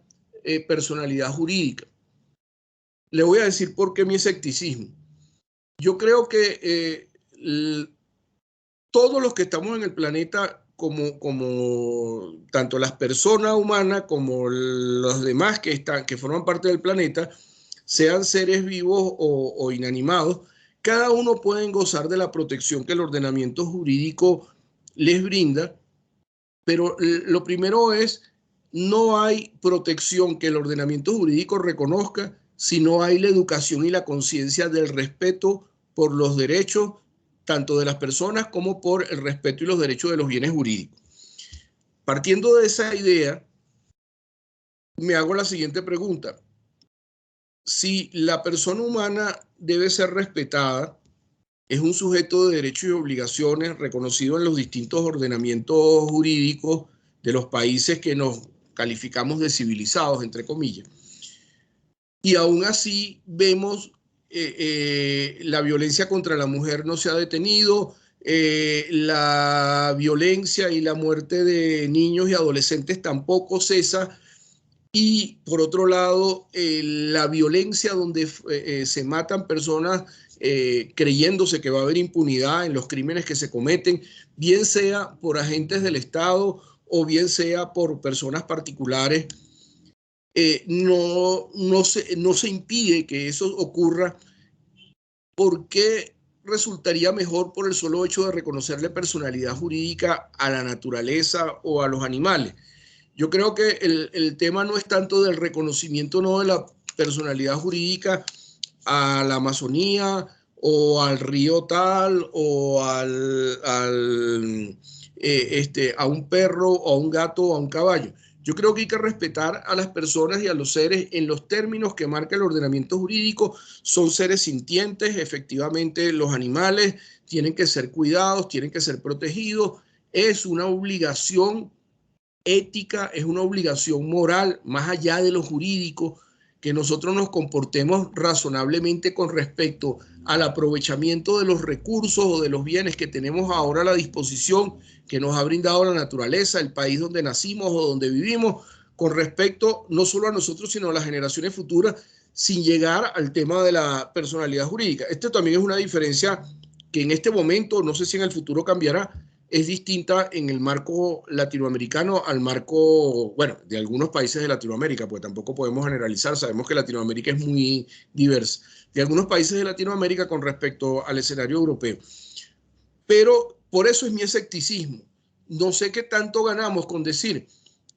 personalidad jurídica. Le voy a decir por qué mi escepticismo. Yo creo que todos los que estamos en el planeta, como tanto las personas humanas como los demás que forman parte del planeta, sean seres vivos o inanimados, cada uno puede gozar de la protección que el ordenamiento jurídico les brinda, pero lo primero es, no hay protección que el ordenamiento jurídico reconozca si no hay la educación y la conciencia del respeto por los derechos tanto de las personas como por el respeto y los derechos de los bienes jurídicos. Partiendo de esa idea, me hago la siguiente pregunta. Si la persona humana debe ser respetada, es un sujeto de derechos y obligaciones reconocido en los distintos ordenamientos jurídicos de los países que nos calificamos de civilizados, entre comillas. Y aún así vemos la violencia contra la mujer no se ha detenido, la violencia y la muerte de niños y adolescentes tampoco cesa. Y por otro lado, la violencia donde se matan personas creyéndose que va a haber impunidad en los crímenes que se cometen, bien sea por agentes del Estado o bien sea por personas particulares, no se impide que eso ocurra. ¿Por qué resultaría mejor por el solo hecho de reconocerle personalidad jurídica a la naturaleza o a los animales? Yo creo que el tema no es tanto del reconocimiento no de la personalidad jurídica a la Amazonía o al río tal o a un perro o a un gato o a un caballo. Yo creo que hay que respetar a las personas y a los seres en los términos que marca el ordenamiento jurídico. Son seres sintientes, efectivamente los animales tienen que ser cuidados, tienen que ser protegidos. Es una obligación ética, es una obligación moral, más allá de lo jurídico, que nosotros nos comportemos razonablemente con respecto al aprovechamiento de los recursos o de los bienes que tenemos ahora a la disposición, que nos ha brindado la naturaleza, el país donde nacimos o donde vivimos, con respecto no solo a nosotros, sino a las generaciones futuras, sin llegar al tema de la personalidad jurídica. Esto también es una diferencia que en este momento, no sé si en el futuro cambiará, es distinta en el marco latinoamericano al marco, bueno, de algunos países de Latinoamérica, pues tampoco podemos generalizar, sabemos que Latinoamérica es muy diversa, de algunos países de Latinoamérica con respecto al escenario europeo. Pero por eso es mi escepticismo. No sé qué tanto ganamos con decir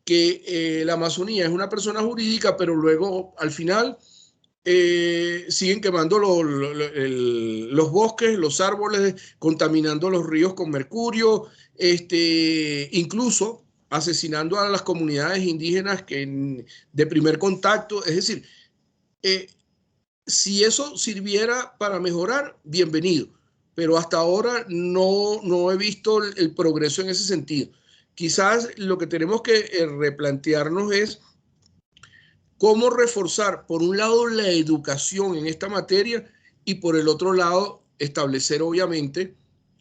que la Amazonía es una persona jurídica, pero luego al final siguen quemando los bosques, los árboles, contaminando los ríos con mercurio, incluso asesinando a las comunidades indígenas de primer contacto. Es decir, si eso sirviera para mejorar, bienvenido, pero hasta ahora no he visto el progreso en ese sentido. Quizás lo que tenemos que replantearnos es cómo reforzar, por un lado, la educación en esta materia y por el otro lado, establecer, obviamente,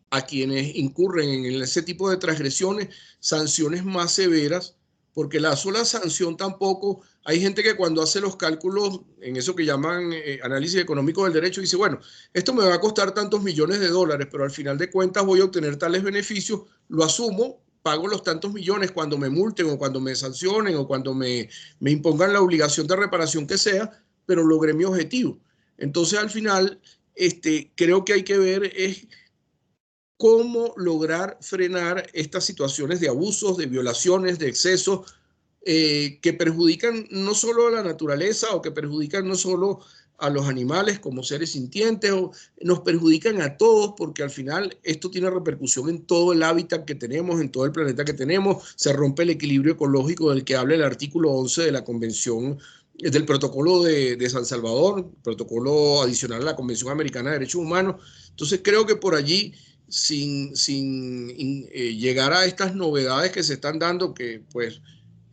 a quienes incurren en ese tipo de transgresiones, sanciones más severas, porque la sola sanción tampoco, hay gente que cuando hace los cálculos en eso que llaman análisis económico del derecho, dice, bueno, esto me va a costar tantos millones de dólares, pero al final de cuentas voy a obtener tales beneficios, lo asumo, pago los tantos millones cuando me multen o cuando me sancionen o cuando me impongan la obligación de reparación que sea, pero logré mi objetivo. Entonces, al final, creo que hay que ver es cómo lograr frenar estas situaciones de abusos, de violaciones, de excesos, que perjudican no solo a la naturaleza o que perjudican no solo a los animales como seres sintientes, o nos perjudican a todos porque al final esto tiene repercusión en todo el hábitat que tenemos, en todo el planeta que tenemos, se rompe el equilibrio ecológico del que habla el artículo 11 de la Convención, del Protocolo de San Salvador, protocolo adicional a la Convención Americana de Derechos Humanos. Entonces creo que por allí, sin llegar a estas novedades que se están dando, que pues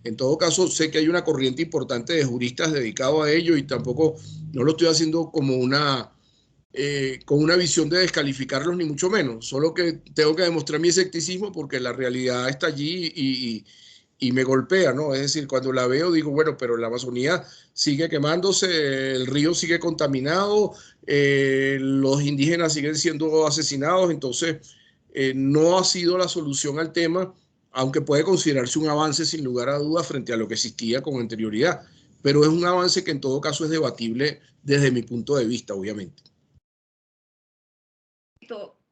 en todo caso sé que hay una corriente importante de juristas dedicados a ello y tampoco no lo estoy haciendo como con una visión de descalificarlos ni mucho menos, solo que tengo que demostrar mi escepticismo porque la realidad está allí y me golpea, ¿no? Es decir, cuando la veo digo, bueno, pero la Amazonía sigue quemándose, el río sigue contaminado, los indígenas siguen siendo asesinados, entonces no ha sido la solución al tema, aunque puede considerarse un avance sin lugar a dudas frente a lo que existía con anterioridad, pero es un avance que en todo caso es debatible desde mi punto de vista, obviamente.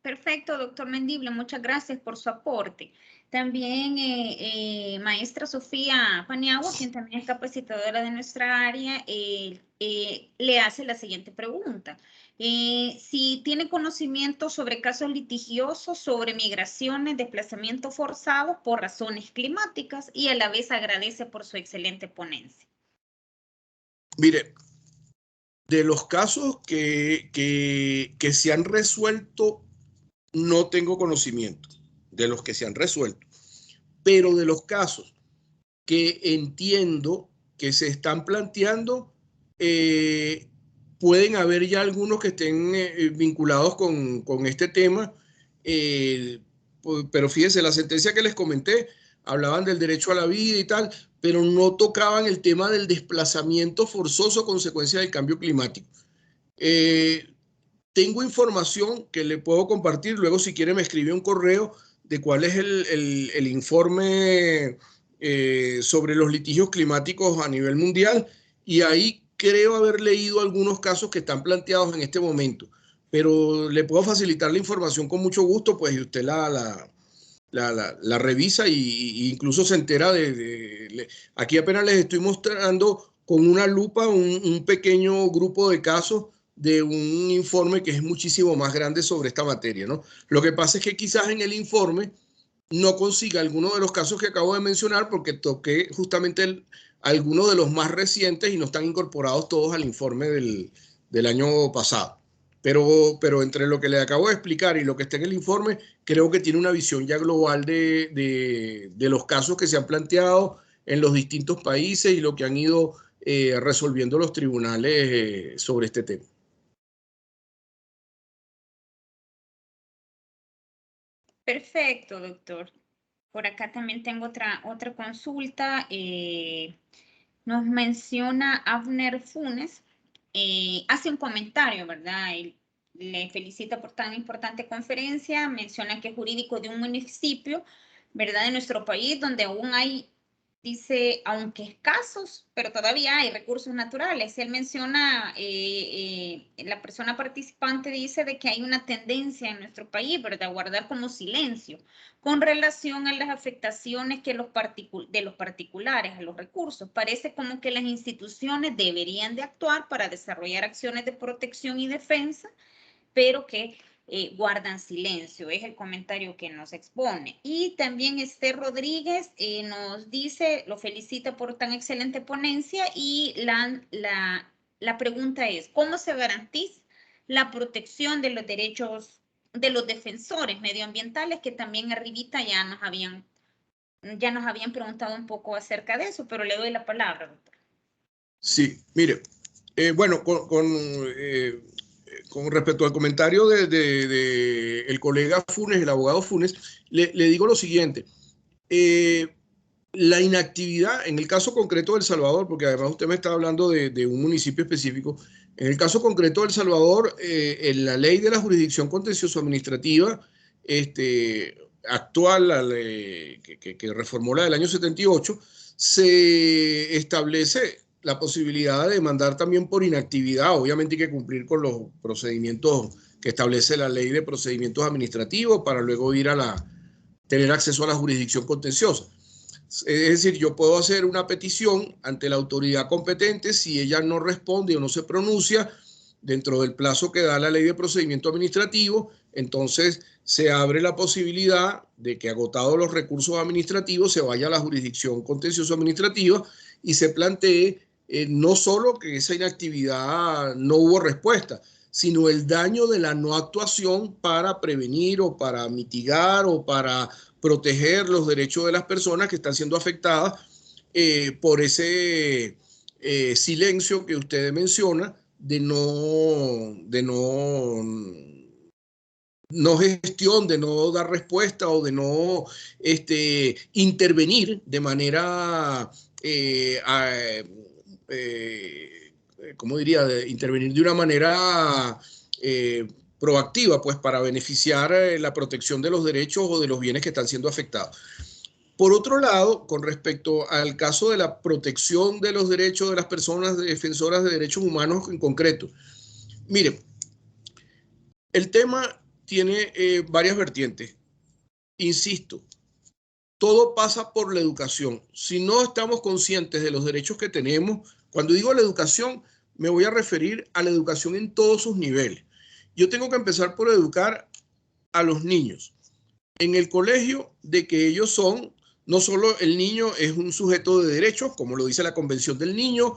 Perfecto, doctor Mendible, muchas gracias por su aporte. También maestra Sofía Paniagua, quien también es capacitadora de nuestra área, le hace la siguiente pregunta. Si tiene conocimiento sobre casos litigiosos, sobre migraciones, desplazamientos forzados por razones climáticas y a la vez agradece por su excelente ponencia. Mire, de los casos que se han resuelto, no tengo conocimiento de los que se han resuelto, pero de los casos que entiendo que se están planteando, pueden haber ya algunos que estén vinculados con este tema, pero fíjense, la sentencia que les comenté, hablaban del derecho a la vida y tal, pero no tocaban el tema del desplazamiento forzoso a consecuencia del cambio climático. Tengo información que le puedo compartir, luego si quiere me escribe un correo de cuál es el informe sobre los litigios climáticos a nivel mundial, y ahí creo haber leído algunos casos que están planteados en este momento, pero le puedo facilitar la información con mucho gusto, pues, y usted la revisa y incluso se entera aquí apenas les estoy mostrando con una lupa un pequeño grupo de casos de un informe que es muchísimo más grande sobre esta materia, ¿no? Lo que pasa es que quizás en el informe no consiga alguno de los casos que acabo de mencionar porque toqué justamente algunos de los más recientes y no están incorporados todos al informe del año pasado. Pero entre lo que le acabo de explicar y lo que está en el informe, creo que tiene una visión ya global de los casos que se han planteado en los distintos países y lo que han ido resolviendo los tribunales sobre este tema. Perfecto, doctor. Por acá también tengo otra consulta. Nos menciona Abner Funes, hace un comentario, ¿verdad? Él le felicita por tan importante conferencia, menciona que es jurídico de un municipio, ¿verdad? De nuestro país, donde aún hay, dice, aunque escasos, pero todavía hay recursos naturales. Él menciona, la persona participante dice de que hay una tendencia en nuestro país, ¿verdad? A guardar como silencio con relación a las afectaciones que de los particulares a los recursos. Parece como que las instituciones deberían de actuar para desarrollar acciones de protección y defensa, pero que guardan silencio. Es el comentario que nos expone. Y también Esther Rodríguez nos dice, lo felicita por tan excelente ponencia y la pregunta es, ¿cómo se garantiza la protección de los derechos de los defensores medioambientales, que también arribita ya nos habían preguntado un poco acerca de eso, pero le doy la palabra, doctor? Sí, mire, bueno, con respecto al comentario de el colega Funes, el abogado Funes, le digo lo siguiente. La inactividad, en el caso concreto de El Salvador, porque además usted me está hablando de un municipio específico, en el caso concreto de El Salvador, en la ley de la jurisdicción contencioso administrativa actual, la ley que reformó la del año 78, se establece la posibilidad de demandar también por inactividad. Obviamente hay que cumplir con los procedimientos que establece la ley de procedimientos administrativos para luego ir tener acceso a la jurisdicción contenciosa. Es decir, yo puedo hacer una petición ante la autoridad competente. Si ella no responde o no se pronuncia dentro del plazo que da la ley de procedimiento administrativo, entonces se abre la posibilidad de que, agotados los recursos administrativos, se vaya a la jurisdicción contencioso administrativa y se plantee no solo que esa inactividad no hubo respuesta, sino el daño de la no actuación para prevenir o para mitigar o para proteger los derechos de las personas que están siendo afectadas por ese silencio que usted menciona de no gestión, de no dar respuesta o de no intervenir de manera, ¿cómo diría? Intervenir de una manera proactiva, pues, para beneficiar la protección de los derechos o de los bienes que están siendo afectados. Por otro lado, con respecto al caso de la protección de los derechos de las personas defensoras de derechos humanos en concreto, mire, el tema tiene varias vertientes. Insisto, todo pasa por la educación. Si no estamos conscientes de los derechos que tenemos, cuando digo la educación, me voy a referir a la educación en todos sus niveles. Yo tengo que empezar por educar a los niños en el colegio de que ellos son, no solo el niño es un sujeto de derechos, como lo dice la Convención del Niño,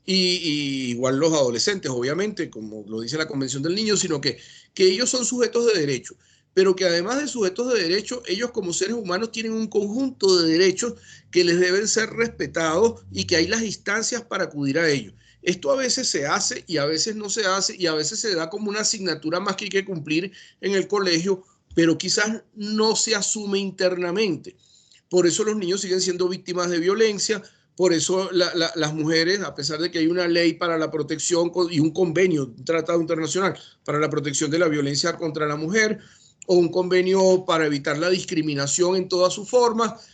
y igual los adolescentes, obviamente, como lo dice la Convención del Niño, sino que ellos son sujetos de derechos, pero que además de sujetos de derechos, ellos como seres humanos tienen un conjunto de derechos que les deben ser respetados y que hay las instancias para acudir a ellos. Esto a veces se hace y a veces no se hace y a veces se da como una asignatura más que hay que cumplir en el colegio, pero quizás no se asume internamente. Por eso los niños siguen siendo víctimas de violencia, por eso las mujeres, a pesar de que hay una ley para la protección y un convenio, un tratado internacional para la protección de la violencia contra la mujer, o un convenio para evitar la discriminación en todas sus formas.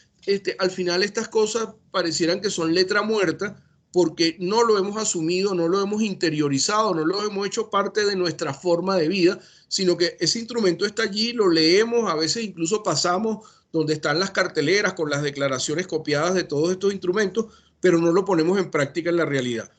Al final estas cosas parecieran que son letra muerta porque no lo hemos asumido, no lo hemos interiorizado, no lo hemos hecho parte de nuestra forma de vida, sino que ese instrumento está allí, lo leemos, a veces incluso pasamos donde están las carteleras con las declaraciones copiadas de todos estos instrumentos, pero no lo ponemos en práctica en la realidad.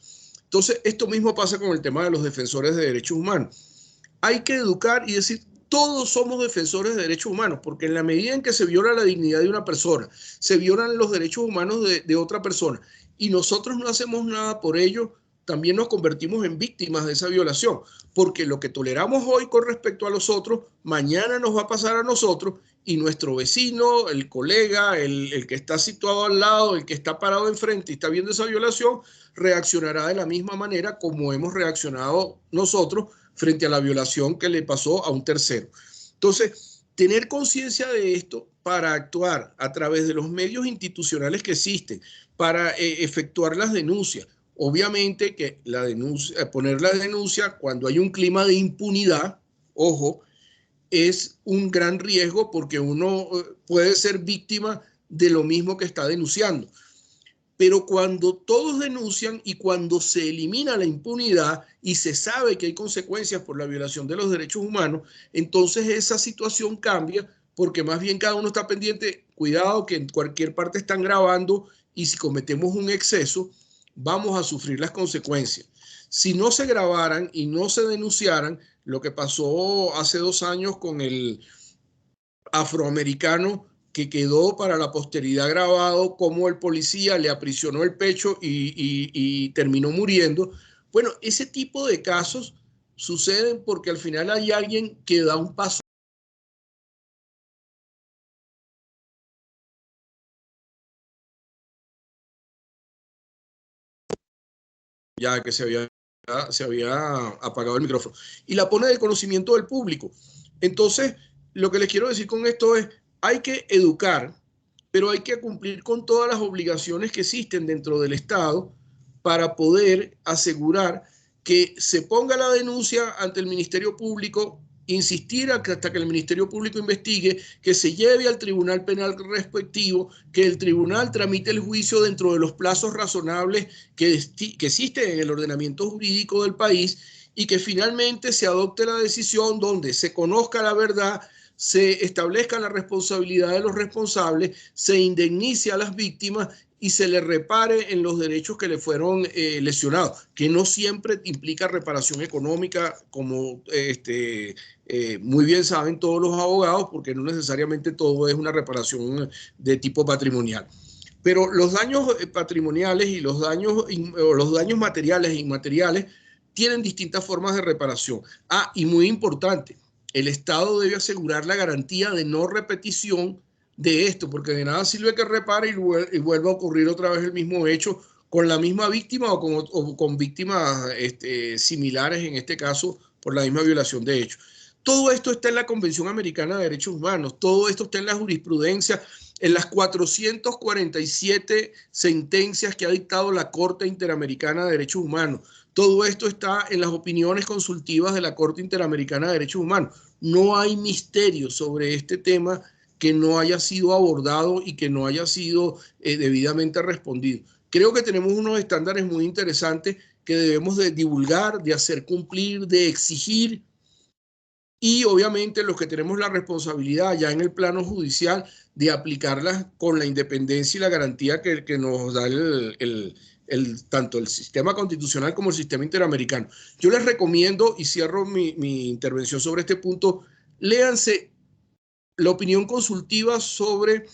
Entonces, esto mismo pasa con el tema de los defensores de derechos humanos. Hay que educar y decir, todos somos defensores de derechos humanos, porque en la medida en que se viola la dignidad de una persona, se violan los derechos humanos de otra persona, y nosotros no hacemos nada por ello, también nos convertimos en víctimas de esa violación, porque lo que toleramos hoy con respecto a los otros, mañana nos va a pasar a nosotros, y nuestro vecino, el colega, el que está situado al lado, el que está parado enfrente y está viendo esa violación, reaccionará de la misma manera como hemos reaccionado nosotros frente a la violación que le pasó a un tercero. Entonces, tener conciencia de esto para actuar a través de los medios institucionales que existen, para efectuar las denuncias. Obviamente que la denuncia, poner la denuncia cuando hay un clima de impunidad, ojo, es un gran riesgo porque uno puede ser víctima de lo mismo que está denunciando. Pero cuando todos denuncian y cuando se elimina la impunidad y se sabe que hay consecuencias por la violación de los derechos humanos, entonces esa situación cambia porque más bien cada uno está pendiente, cuidado que en cualquier parte están grabando y si cometemos un exceso vamos a sufrir las consecuencias. Si no se grabaran y no se denunciaran, lo que pasó hace 2 años con el afroamericano que quedó para la posteridad grabado como el policía le aprisionó el pecho y terminó muriendo. Bueno, ese tipo de casos suceden porque al final hay alguien que da un paso. Ya que se había apagado el micrófono. Y la pone del conocimiento del público. Entonces, lo que les quiero decir con esto es, hay que educar, pero hay que cumplir con todas las obligaciones que existen dentro del Estado para poder asegurar que se ponga la denuncia ante el Ministerio Público, insistir hasta que el Ministerio Público investigue, que se lleve al Tribunal Penal respectivo, que el tribunal tramite el juicio dentro de los plazos razonables que existen en el ordenamiento jurídico del país y que finalmente se adopte la decisión donde se conozca la verdad, se establezca la responsabilidad de los responsables, se indemnice a las víctimas y se le repare en los derechos que le fueron lesionados, que no siempre implica reparación económica, como muy bien saben todos los abogados, porque no necesariamente todo es una reparación de tipo patrimonial. Pero los daños patrimoniales y los daños materiales e inmateriales tienen distintas formas de reparación. Y muy importante, el Estado debe asegurar la garantía de no repetición de esto, porque de nada sirve que repare y vuelva a ocurrir otra vez el mismo hecho con la misma víctima o con víctimas similares, en este caso, por la misma violación de hechos. Todo esto está en la Convención Americana de Derechos Humanos, todo esto está en la jurisprudencia, en las 447 sentencias que ha dictado la Corte Interamericana de Derechos Humanos. Todo esto está en las opiniones consultivas de la Corte Interamericana de Derechos Humanos. No hay misterio sobre este tema que no haya sido abordado y que no haya sido debidamente respondido. Creo que tenemos unos estándares muy interesantes que debemos de divulgar, de hacer cumplir, de exigir, y obviamente los que tenemos la responsabilidad ya en el plano judicial de aplicarlas con la independencia y la garantía que nos da tanto el sistema constitucional como el sistema interamericano. Yo les recomiendo, y cierro mi intervención sobre este punto, léanse la opinión consultiva sobre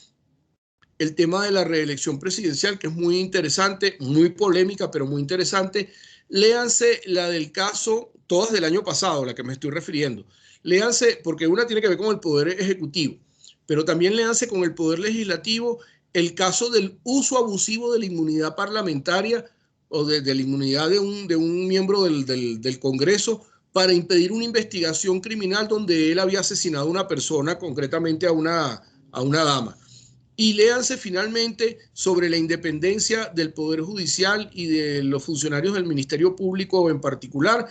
el tema de la reelección presidencial, que es muy interesante, muy polémica, pero muy interesante. Léanse la del caso, todas del año pasado, la que me estoy refiriendo. Léanse, porque una tiene que ver con el Poder Ejecutivo, pero también léanse con el Poder Legislativo el caso del uso abusivo de la inmunidad parlamentaria o de la inmunidad de un miembro del Congreso para impedir una investigación criminal donde él había asesinado a una persona, concretamente a una dama. Y léanse finalmente sobre la independencia del Poder Judicial y de los funcionarios del Ministerio Público en particular,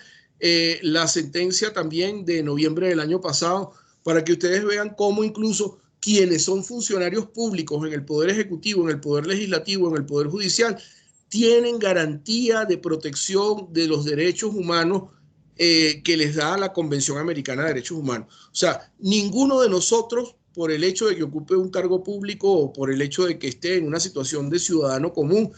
la sentencia también de noviembre del año pasado, para que ustedes vean cómo incluso quienes son funcionarios públicos en el Poder Ejecutivo, en el Poder Legislativo, en el Poder Judicial, tienen garantía de protección de los derechos humanos que les da la Convención Americana de Derechos Humanos. O sea, ninguno de nosotros, por el hecho de que ocupe un cargo público o por el hecho de que esté en una situación de ciudadano común,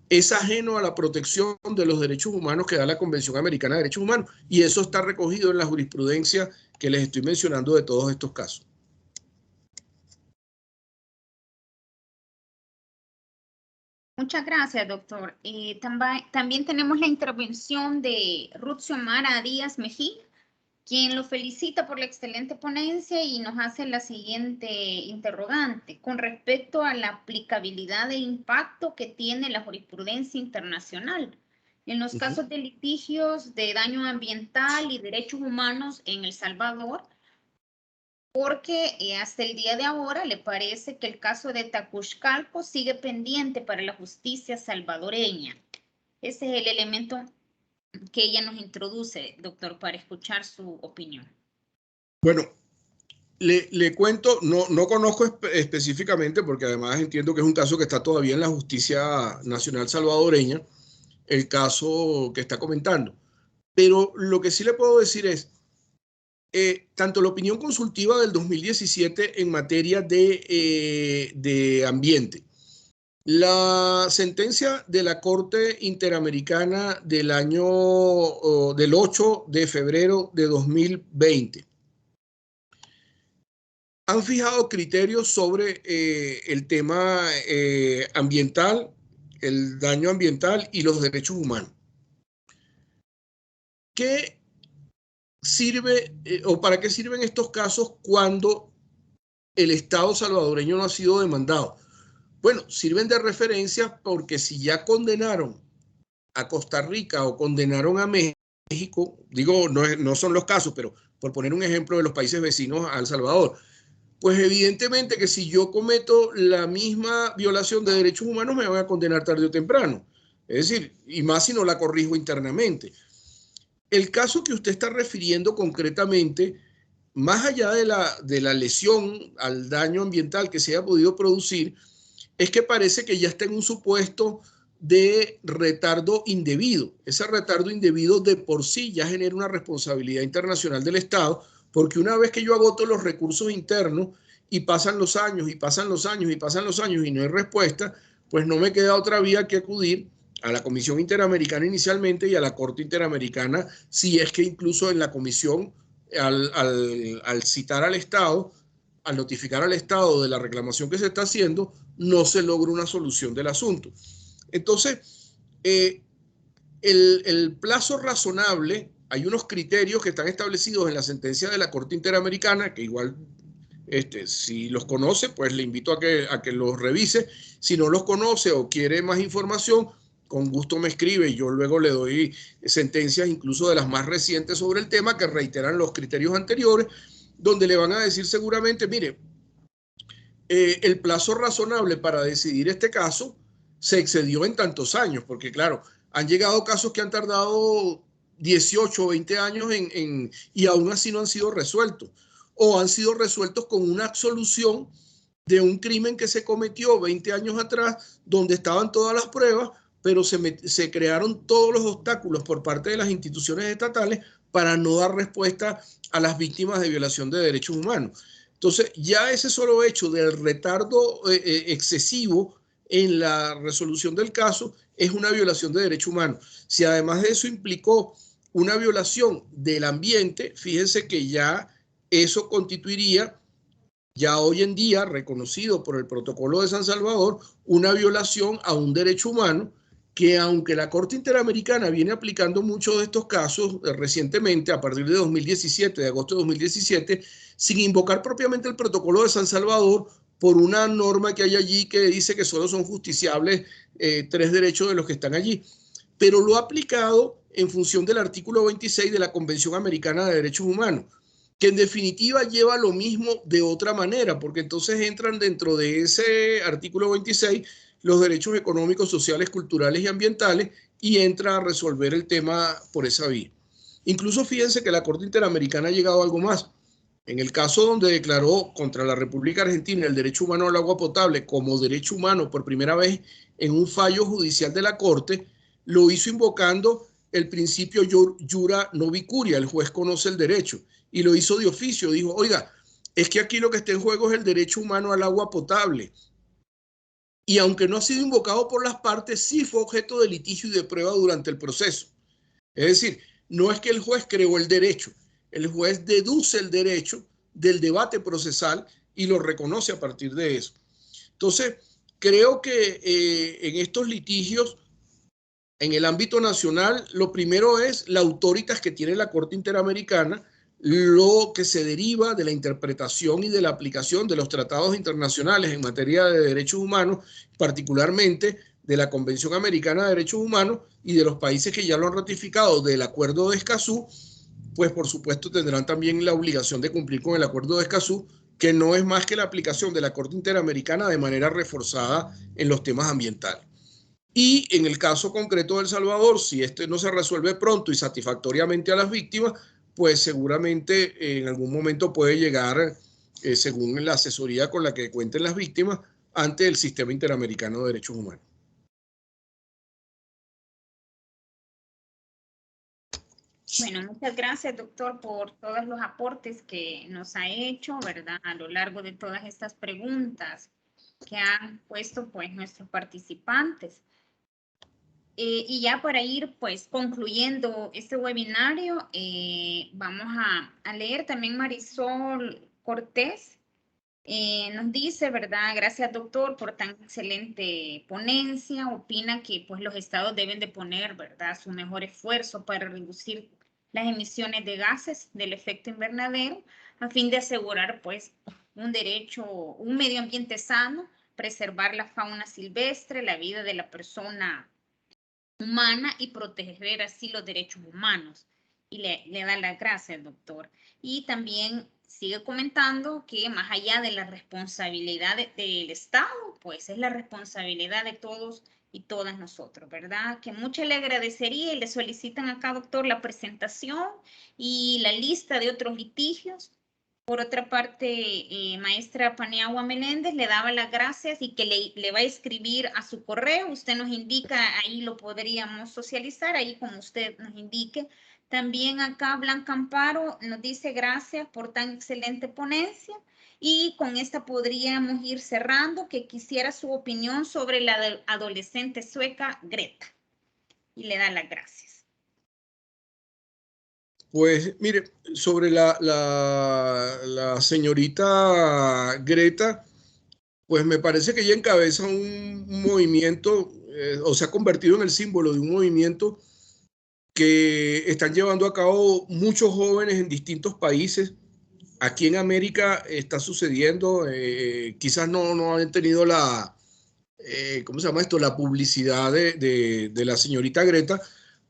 es ajeno a la protección de los derechos humanos que da la Convención Americana de Derechos Humanos. Y eso está recogido en la jurisprudencia que les estoy mencionando de todos estos casos. Muchas gracias, doctor. También tenemos la intervención de Ruth Xiomara Díaz Mejía, quien lo felicita por la excelente ponencia y nos hace la siguiente interrogante con respecto a la aplicabilidad e impacto que tiene la jurisprudencia internacional en los casos de litigios de daño ambiental y derechos humanos en El Salvador, porque hasta el día de ahora le parece que el caso de Tacuxcalco sigue pendiente para la justicia salvadoreña. Ese es el elemento que ella nos introduce, doctor, para escuchar su opinión. Bueno, le cuento, no conozco específicamente, porque además entiendo que es un caso que está todavía en la justicia nacional salvadoreña, el caso que está comentando. Pero lo que sí le puedo decir es, tanto la opinión consultiva del 2017 en materia de ambiente, la sentencia de la Corte Interamericana del 8 de febrero de 2020 han fijado criterios sobre el tema ambiental, el daño ambiental y los derechos humanos. ¿Qué sirve o para qué sirven estos casos cuando el Estado salvadoreño no ha sido demandado? Bueno, sirven de referencia porque si ya condenaron a Costa Rica o condenaron a México, digo, no son los casos, pero por poner un ejemplo de los países vecinos a El Salvador, pues evidentemente que si yo cometo la misma violación de derechos humanos me van a condenar tarde o temprano. Es decir, y más si no la corrijo internamente. El caso que usted está refiriendo concretamente, más allá de la lesión al daño ambiental que se haya podido producir, es que parece que ya está en un supuesto de retardo indebido. Ese retardo indebido de por sí ya genera una responsabilidad internacional del Estado, porque una vez que yo agoto los recursos internos y pasan los años y pasan los años y pasan los años y no hay respuesta, pues no me queda otra vía que acudir a la Comisión Interamericana inicialmente y a la Corte Interamericana, si es que incluso en la Comisión, al citar al Estado, al notificar al Estado de la reclamación que se está haciendo, no se logra una solución del asunto. Entonces, el plazo razonable, hay unos criterios que están establecidos en la sentencia de la Corte Interamericana, que igual, si los conoce, pues le invito a que los revise. Si no los conoce o quiere más información, con gusto me escribe y yo luego le doy sentencias incluso de las más recientes sobre el tema que reiteran los criterios anteriores, donde le van a decir seguramente, mire, el plazo razonable para decidir este caso se excedió en tantos años, porque claro, han llegado casos que han tardado 18 o 20 años y aún así no han sido resueltos, o han sido resueltos con una absolución de un crimen que se cometió 20 años atrás, donde estaban todas las pruebas, pero se crearon todos los obstáculos por parte de las instituciones estatales para no dar respuesta a las víctimas de violación de derechos humanos. Entonces, ya ese solo hecho del retardo excesivo en la resolución del caso es una violación de derechos humanos. Si además de eso implicó una violación del ambiente, fíjense que ya eso constituiría, ya hoy en día reconocido por el Protocolo de San Salvador, una violación a un derecho humano que, aunque la Corte Interamericana viene aplicando muchos de estos casos recientemente, a partir de 2017, de agosto de 2017, sin invocar propiamente el Protocolo de San Salvador, por una norma que hay allí que dice que solo son justiciables 3 derechos de los que están allí, pero lo ha aplicado en función del artículo 26 de la Convención Americana de Derechos Humanos, que en definitiva lleva lo mismo de otra manera, porque entonces entran dentro de ese artículo 26 los derechos económicos, sociales, culturales y ambientales, y entra a resolver el tema por esa vía. Incluso fíjense que la Corte Interamericana ha llegado a algo más. En el caso donde declaró contra la República Argentina el derecho humano al agua potable como derecho humano por primera vez en un fallo judicial de la Corte, lo hizo invocando el principio jura no vicuria, el juez conoce el derecho, y lo hizo de oficio. Dijo, oiga, es que aquí lo que está en juego es el derecho humano al agua potable. Y aunque no ha sido invocado por las partes, sí fue objeto de litigio y de prueba durante el proceso. Es decir, no es que el juez creó el derecho, el juez deduce el derecho del debate procesal y lo reconoce a partir de eso. Entonces, creo que en estos litigios, en el ámbito nacional, lo primero es la autoritas que tiene la Corte Interamericana, lo que se deriva de la interpretación y de la aplicación de los tratados internacionales en materia de derechos humanos, particularmente de la Convención Americana de Derechos Humanos y de los países que ya lo han ratificado del Acuerdo de Escazú, pues por supuesto tendrán también la obligación de cumplir con el Acuerdo de Escazú, que no es más que la aplicación de la Corte Interamericana de manera reforzada en los temas ambientales. Y en el caso concreto de El Salvador, si este no se resuelve pronto y satisfactoriamente a las víctimas, pues seguramente en algún momento puede llegar, según la asesoría con la que cuenten las víctimas, ante el Sistema Interamericano de Derechos Humanos. Bueno, muchas gracias, doctor, por todos los aportes que nos ha hecho, ¿verdad? A lo largo de todas estas preguntas que han puesto, pues, nuestros participantes. Y ya para ir, pues, concluyendo este webinario, vamos a leer también Marisol Cortés. Nos dice, ¿verdad? Gracias, doctor, por tan excelente ponencia. Opina que, pues, los estados deben de poner, ¿verdad?, su mejor esfuerzo para reducir las emisiones de gases del efecto invernadero a fin de asegurar, pues, un medio ambiente sano, preservar la fauna silvestre, la vida de la persona humana y proteger así los derechos humanos. Y le da las gracias, doctor. Y también sigue comentando que más allá de la responsabilidad del Estado, pues es la responsabilidad de todos y todas nosotros, ¿verdad? Que mucho le agradecería y le solicitan acá, doctor, la presentación y la lista de otros litigios. Por otra parte, maestra Paniagua Meléndez le daba las gracias y que le va a escribir a su correo. Usted nos indica, ahí lo podríamos socializar, ahí como usted nos indique. También acá Blanca Amparo nos dice gracias por tan excelente ponencia y con esta podríamos ir cerrando, que quisiera su opinión sobre la adolescente sueca Greta y le da las gracias. Pues mire, sobre la señorita Greta, pues me parece que ella encabeza un movimiento, o se ha convertido en el símbolo de un movimiento que están llevando a cabo muchos jóvenes en distintos países. Aquí en América está sucediendo, quizás no han tenido la, ¿cómo se llama esto?, la publicidad de la señorita Greta,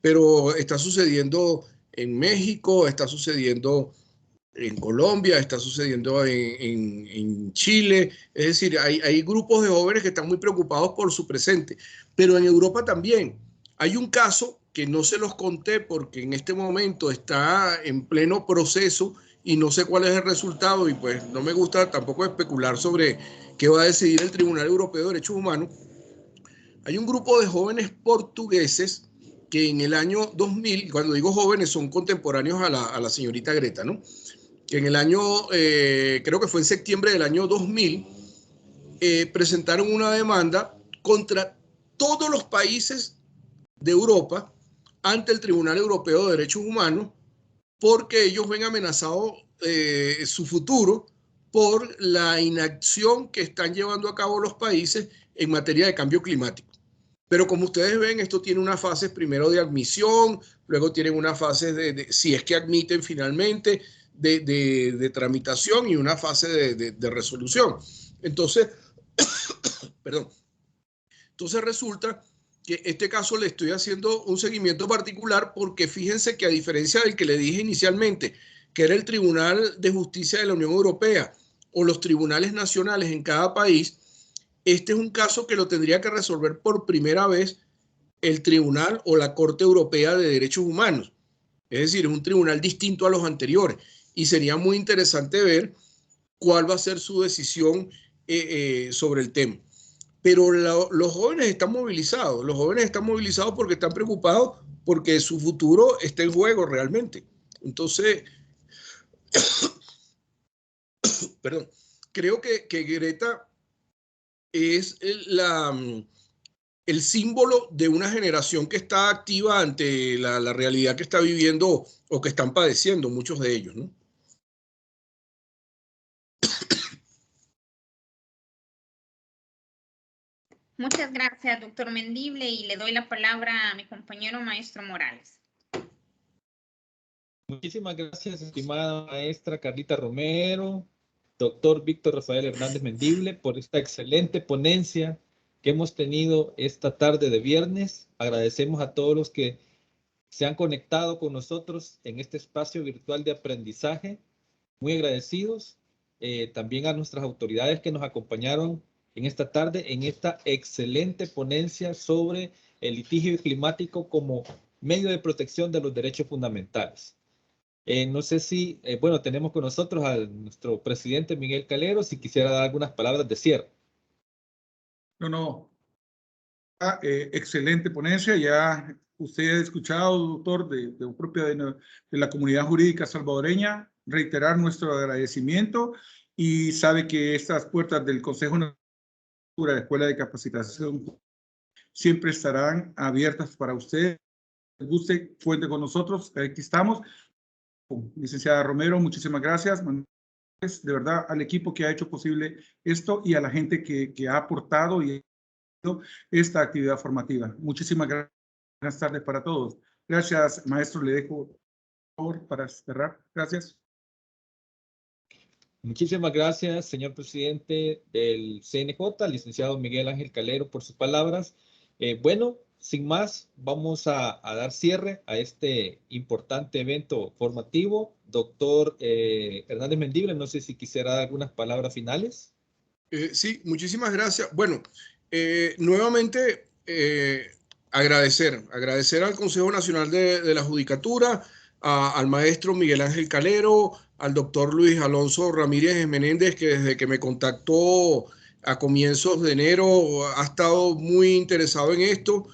pero está sucediendo en México, está sucediendo en Colombia, está sucediendo en Chile. Es decir, hay grupos de jóvenes que están muy preocupados por su presente, pero en Europa también. Hay un caso que no se los conté porque en este momento está en pleno proceso y no sé cuál es el resultado, y pues no me gusta tampoco especular sobre qué va a decidir el Tribunal Europeo de Derechos Humanos. Hay un grupo de jóvenes portugueses que en el año 2000, cuando digo jóvenes, son contemporáneos a la señorita Greta, ¿no?, que en el año, creo que fue en septiembre del año 2000, presentaron una demanda contra todos los países de Europa ante el Tribunal Europeo de Derechos Humanos, porque ellos ven amenazado su futuro por la inacción que están llevando a cabo los países en materia de cambio climático. Pero como ustedes ven, esto tiene una fase primero de admisión, luego tienen una fase de si es que admiten finalmente, de tramitación, y una fase de resolución. Entonces, perdón. Entonces resulta que este caso le estoy haciendo un seguimiento particular porque fíjense que, a diferencia del que le dije inicialmente, que era el Tribunal de Justicia de la Unión Europea o los tribunales nacionales en cada país, este es un caso que lo tendría que resolver por primera vez el Tribunal o la Corte Europea de Derechos Humanos. Es decir, es un tribunal distinto a los anteriores. y sería muy interesante ver cuál va a ser su decisión sobre el tema. Pero los jóvenes están movilizados porque están preocupados porque su futuro está en juego realmente. Entonces, perdón, creo que Greta es el símbolo de una generación que está activa ante la realidad que está viviendo o que están padeciendo muchos de ellos, ¿no? Muchas gracias, doctor Mendible, y le doy la palabra a mi compañero maestro Morales. Muchísimas gracias, estimada maestra Carlita Romero, doctor Víctor Rafael Hernández Mendible, por esta excelente ponencia que hemos tenido esta tarde de viernes. Agradecemos a todos los que se han conectado con nosotros en este espacio virtual de aprendizaje. Muy agradecidos. También a nuestras autoridades que nos acompañaron en esta tarde en esta excelente ponencia sobre el litigio climático como medio de protección de los derechos fundamentales. No sé si, bueno, tenemos con nosotros a nuestro presidente Miguel Calero, si quisiera dar algunas palabras de cierre. No. Excelente ponencia. Ya usted ha escuchado, doctor, de la comunidad jurídica salvadoreña, reiterar nuestro agradecimiento y sabe que estas puertas del Consejo Nacional de la Escuela de Capacitación siempre estarán abiertas para usted. Si les guste, cuente con nosotros. Aquí estamos. Licenciada Romero, muchísimas gracias. De verdad, al equipo que ha hecho posible esto y a la gente que ha aportado y esta actividad formativa. Muchísimas gracias. Buenas tardes para todos. Gracias, maestro. Le dejo, por favor, para cerrar. Gracias. Muchísimas gracias, señor presidente del CNJ, licenciado Miguel Ángel Calero, por sus palabras. Bueno, sin más, vamos a dar cierre a este importante evento formativo. Doctor Hernández Mendible, no sé si quisiera dar algunas palabras finales. Sí, muchísimas gracias. Bueno, nuevamente agradecer al Consejo Nacional de la Judicatura, al maestro Miguel Ángel Calero, al doctor Luis Alonso Ramírez Menéndez, que desde que me contactó a comienzos de enero ha estado muy interesado en esto.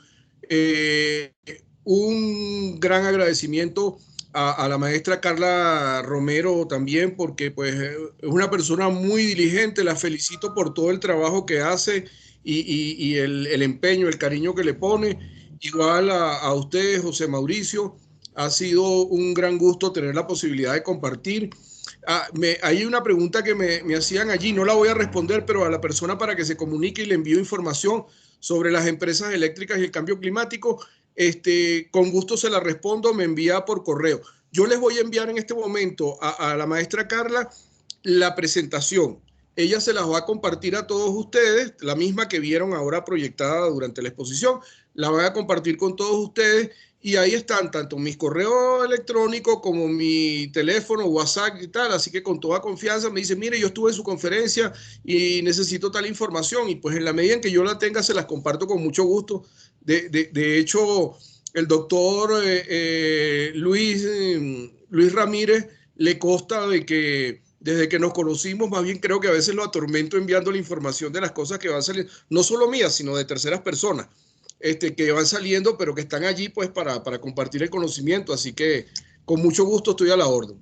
Un gran agradecimiento a la maestra Carla Romero también, porque pues es una persona muy diligente. La felicito por todo el trabajo que hace y el empeño, el cariño que le pone. Igual a usted, José Mauricio, ha sido un gran gusto tener la posibilidad de compartir. Hay una pregunta que me hacían allí, no la voy a responder, pero a la persona para que se comunique y le envío información sobre las empresas eléctricas y el cambio climático. Con gusto se la respondo, me envía por correo. Yo les voy a enviar en este momento a la maestra Carla la presentación. Ella se las va a compartir a todos ustedes, la misma que vieron ahora proyectada durante la exposición, la voy a compartir con todos ustedes y ahí están tanto mis correos electrónicos como mi teléfono, WhatsApp y tal, así que con toda confianza me dice, mire, yo estuve en su conferencia y necesito tal información y pues en la medida en que yo la tenga se las comparto con mucho gusto. De hecho, el doctor Luis Ramírez le consta de que desde que nos conocimos, más bien creo que a veces lo atormento enviando la información de las cosas que van saliendo, no solo mías, sino de terceras personas, que van saliendo, pero que están allí pues para compartir el conocimiento. Así que con mucho gusto estoy a la orden.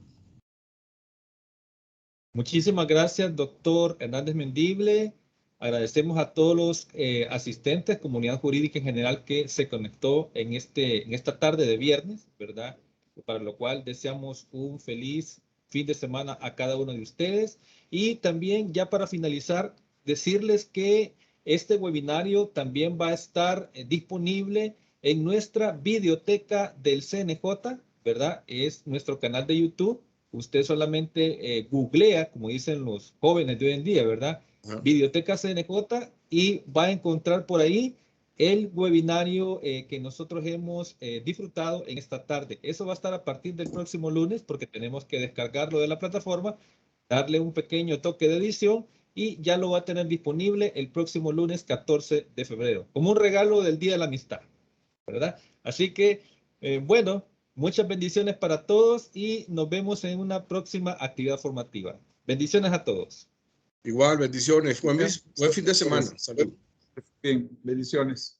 Muchísimas gracias, doctor Hernández Mendible. Agradecemos a todos los asistentes, comunidad jurídica en general que se conectó en esta tarde de viernes, ¿verdad? Para lo cual deseamos un feliz fin de semana a cada uno de ustedes. Y también, ya para finalizar, decirles que este webinario también va a estar disponible en nuestra videoteca del CNJ, ¿verdad? Es nuestro canal de YouTube. Usted solamente googlea, como dicen los jóvenes de hoy en día, ¿verdad? Videoteca CNJ y va a encontrar por ahí el webinario que nosotros hemos disfrutado en esta tarde. Eso va a estar a partir del próximo lunes porque tenemos que descargarlo de la plataforma, darle un pequeño toque de edición y ya lo va a tener disponible el próximo lunes 14 de febrero, como un regalo del Día de la Amistad, ¿verdad? Así que, bueno, Muchas bendiciones para todos y nos vemos en una próxima actividad formativa. Bendiciones a todos. Igual, bendiciones. Buen fin de semana. Salud. Bien, bendiciones.